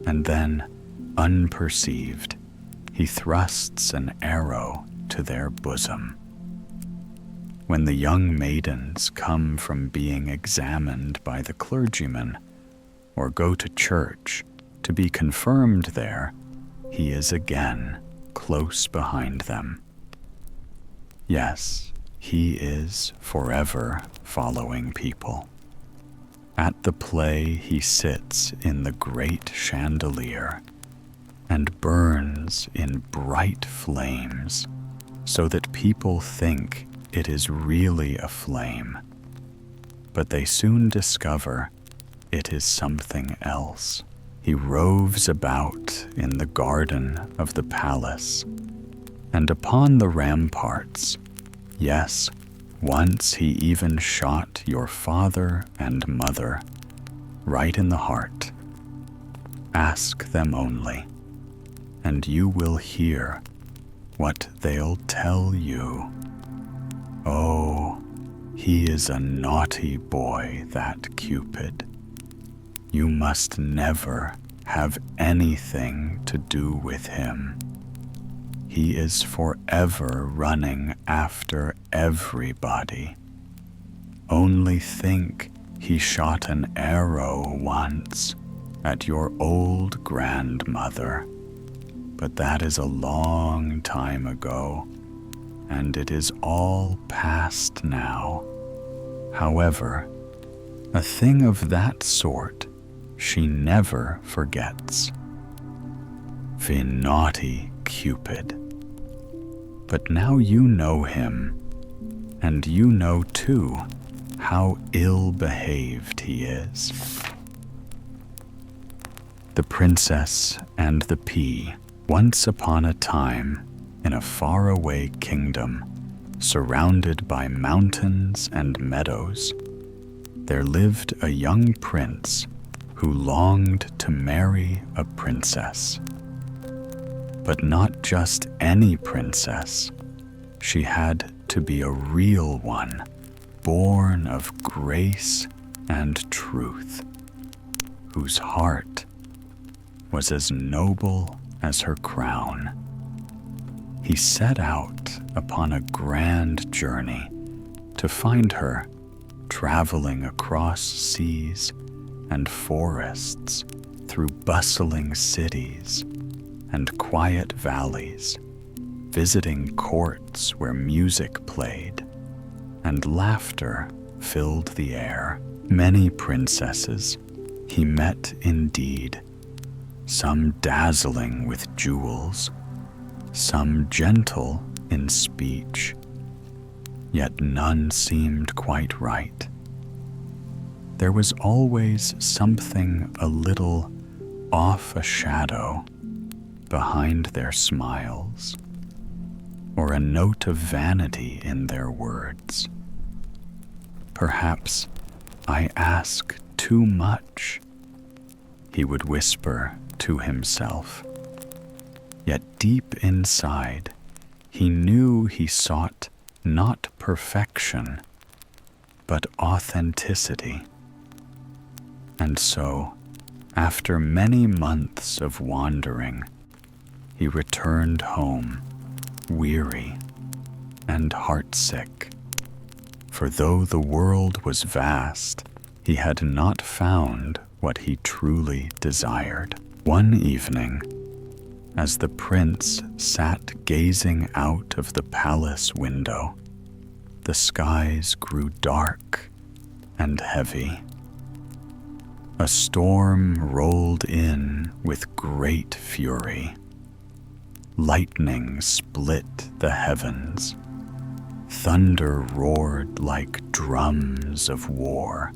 And then, unperceived, he thrusts an arrow to their bosom. When the young maidens come from being examined by the clergyman, or go to church to be confirmed there, he is again close behind them. Yes, he is forever following people. At the play he sits in the great chandelier and burns in bright flames so that people think it is really a flame, but they soon discover it is something else. He roves about in the garden of the palace, and upon the ramparts. Yes, once he even shot your father and mother right in the heart. Ask them only, and you will hear what they'll tell you. Oh, he is a naughty boy, that Cupid. You must never have anything to do with him. He is forever running after everybody. Only think, he shot an arrow once at your old grandmother, but that is a long time ago, and it is all past now. However, a thing of that sort she never forgets. The naughty Cupid. But now you know him, and you know too how ill-behaved he is. The Princess and the Pea. Once upon a time, in a faraway kingdom, surrounded by mountains and meadows, there lived a young prince who longed to marry a princess. But not just any princess. She had to be a real one, born of grace and truth, whose heart was as noble as her crown. He set out upon a grand journey to find her, traveling across seas and forests, through bustling cities and quiet valleys, visiting courts where music played and laughter filled the air. Many princesses he met indeed, some dazzling with jewels, some gentle in speech, yet none seemed quite right. There was always something a little off a shadow behind their smiles, or a note of vanity in their words. Perhaps I ask too much, he would whisper to himself. Yet deep inside, he knew he sought not perfection, but authenticity. And so, after many months of wandering, he returned home, weary and heartsick. For though the world was vast, he had not found what he truly desired. One evening, as the prince sat gazing out of the palace window, the skies grew dark and heavy. A storm rolled in with great fury. Lightning split the heavens. Thunder roared like drums of war,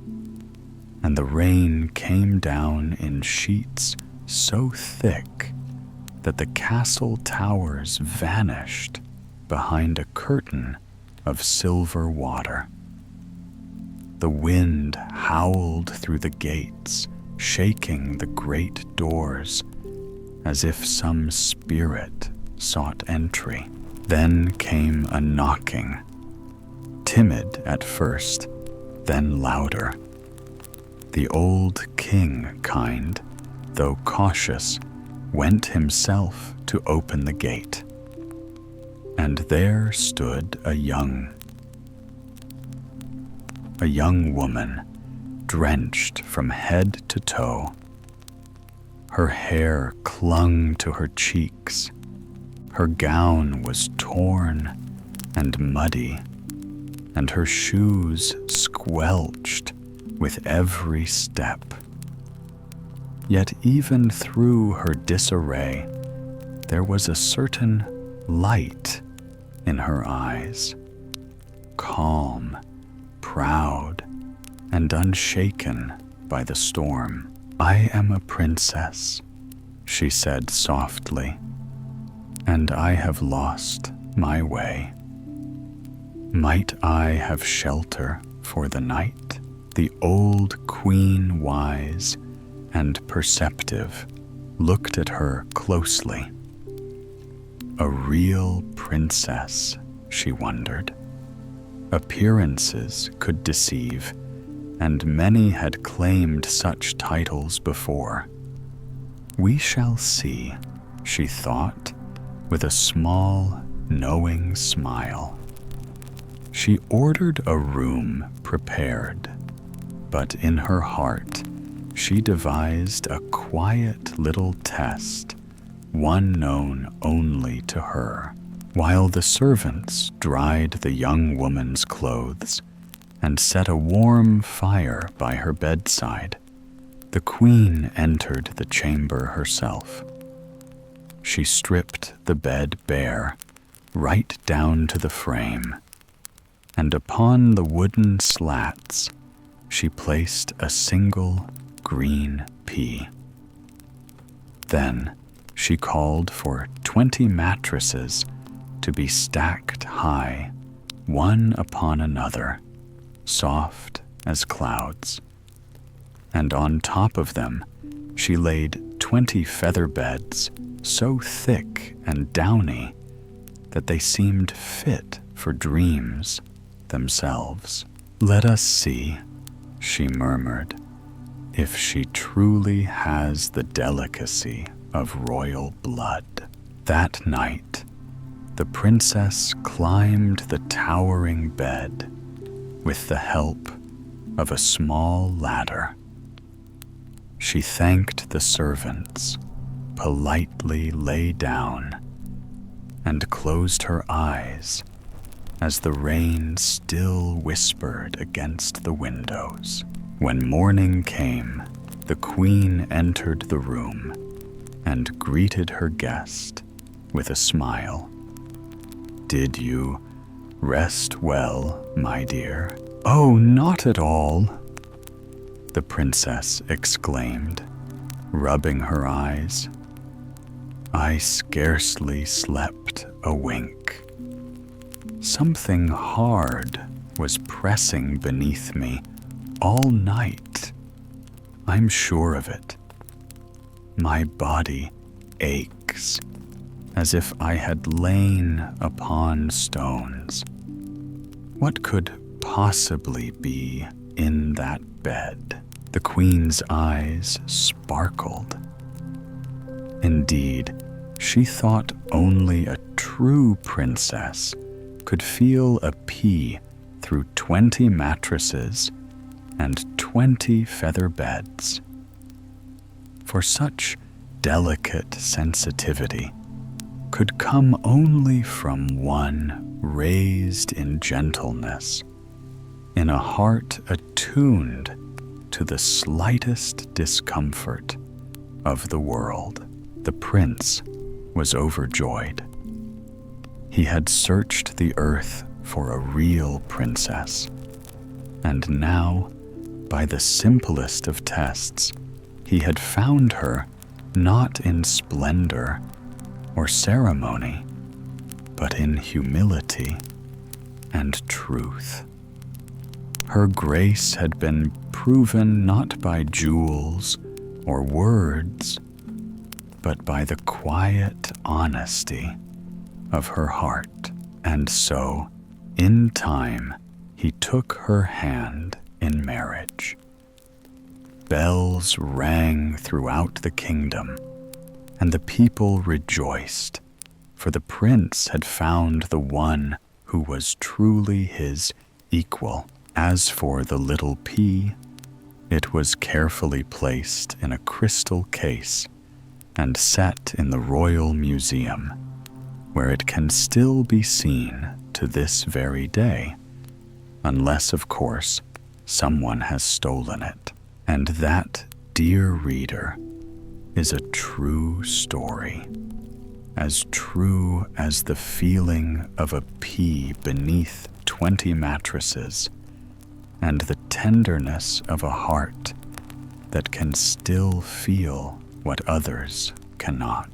and the rain came down in sheets so thick that the castle towers vanished behind a curtain of silver water. The wind howled through the gates, shaking the great doors, as if some spirit sought entry. Then came a knocking, timid at first, then louder. The old king kind, though cautious, went himself to open the gate. And there stood a young woman, drenched from head to toe. Her hair clung to her cheeks. Her gown was torn and muddy, and her shoes squelched with every step. Yet even through her disarray, there was a certain light in her eyes, calm, proud, and unshaken by the storm. "I am a princess," she said softly, "and I have lost my way. Might I have shelter for the night?" The old queen, wise and perceptive, looked at her closely. A real princess, she wondered. Appearances could deceive, and many had claimed such titles before. "We shall see," she thought, with a small, knowing smile. She ordered a room prepared, but in her heart she devised a quiet little test, one known only to her. While the servants dried the young woman's clothes and set a warm fire by her bedside, the queen entered the chamber herself. She stripped the bed bare, right down to the frame, and upon the wooden slats she placed a single green pea. Then she called for 20 mattresses to be stacked high, one upon another, soft as clouds. And on top of them she laid 20 feather beds so thick and downy that they seemed fit for dreams themselves. "Let us see," she murmured, "if she truly has the delicacy of royal blood." That night, the princess climbed the towering bed with the help of a small ladder. She thanked the servants, politely lay down, and closed her eyes as the rain still whispered against the windows. When morning came, the queen entered the room and greeted her guest with a smile. "Did you rest well, my dear?" "Oh, not at all," the princess exclaimed, rubbing her eyes. "I scarcely slept a wink. Something hard was pressing beneath me all night. I'm sure of it. My body aches as if I had lain upon stones. What could possibly be in that bed?" The queen's eyes sparkled. Indeed, she thought only a true princess could feel a pea through 20 mattresses and 20 feather beds. For such delicate sensitivity could come only from one raised in gentleness, in a heart attuned to the slightest discomfort of the world. The prince was overjoyed. He had searched the earth for a real princess, and now, by the simplest of tests, he had found her not in splendor, or ceremony, but in humility and truth. Her grace had been proven not by jewels or words, but by the quiet honesty of her heart. And so, in time, he took her hand in marriage. Bells rang throughout the kingdom, and the people rejoiced, for the prince had found the one who was truly his equal. As for the little pea, it was carefully placed in a crystal case and set in the Royal Museum, where it can still be seen to this very day, unless, of course, someone has stolen it. And that, dear reader, is a true story, as true as the feeling of a pea beneath 20 mattresses, and the tenderness of a heart that can still feel what others cannot.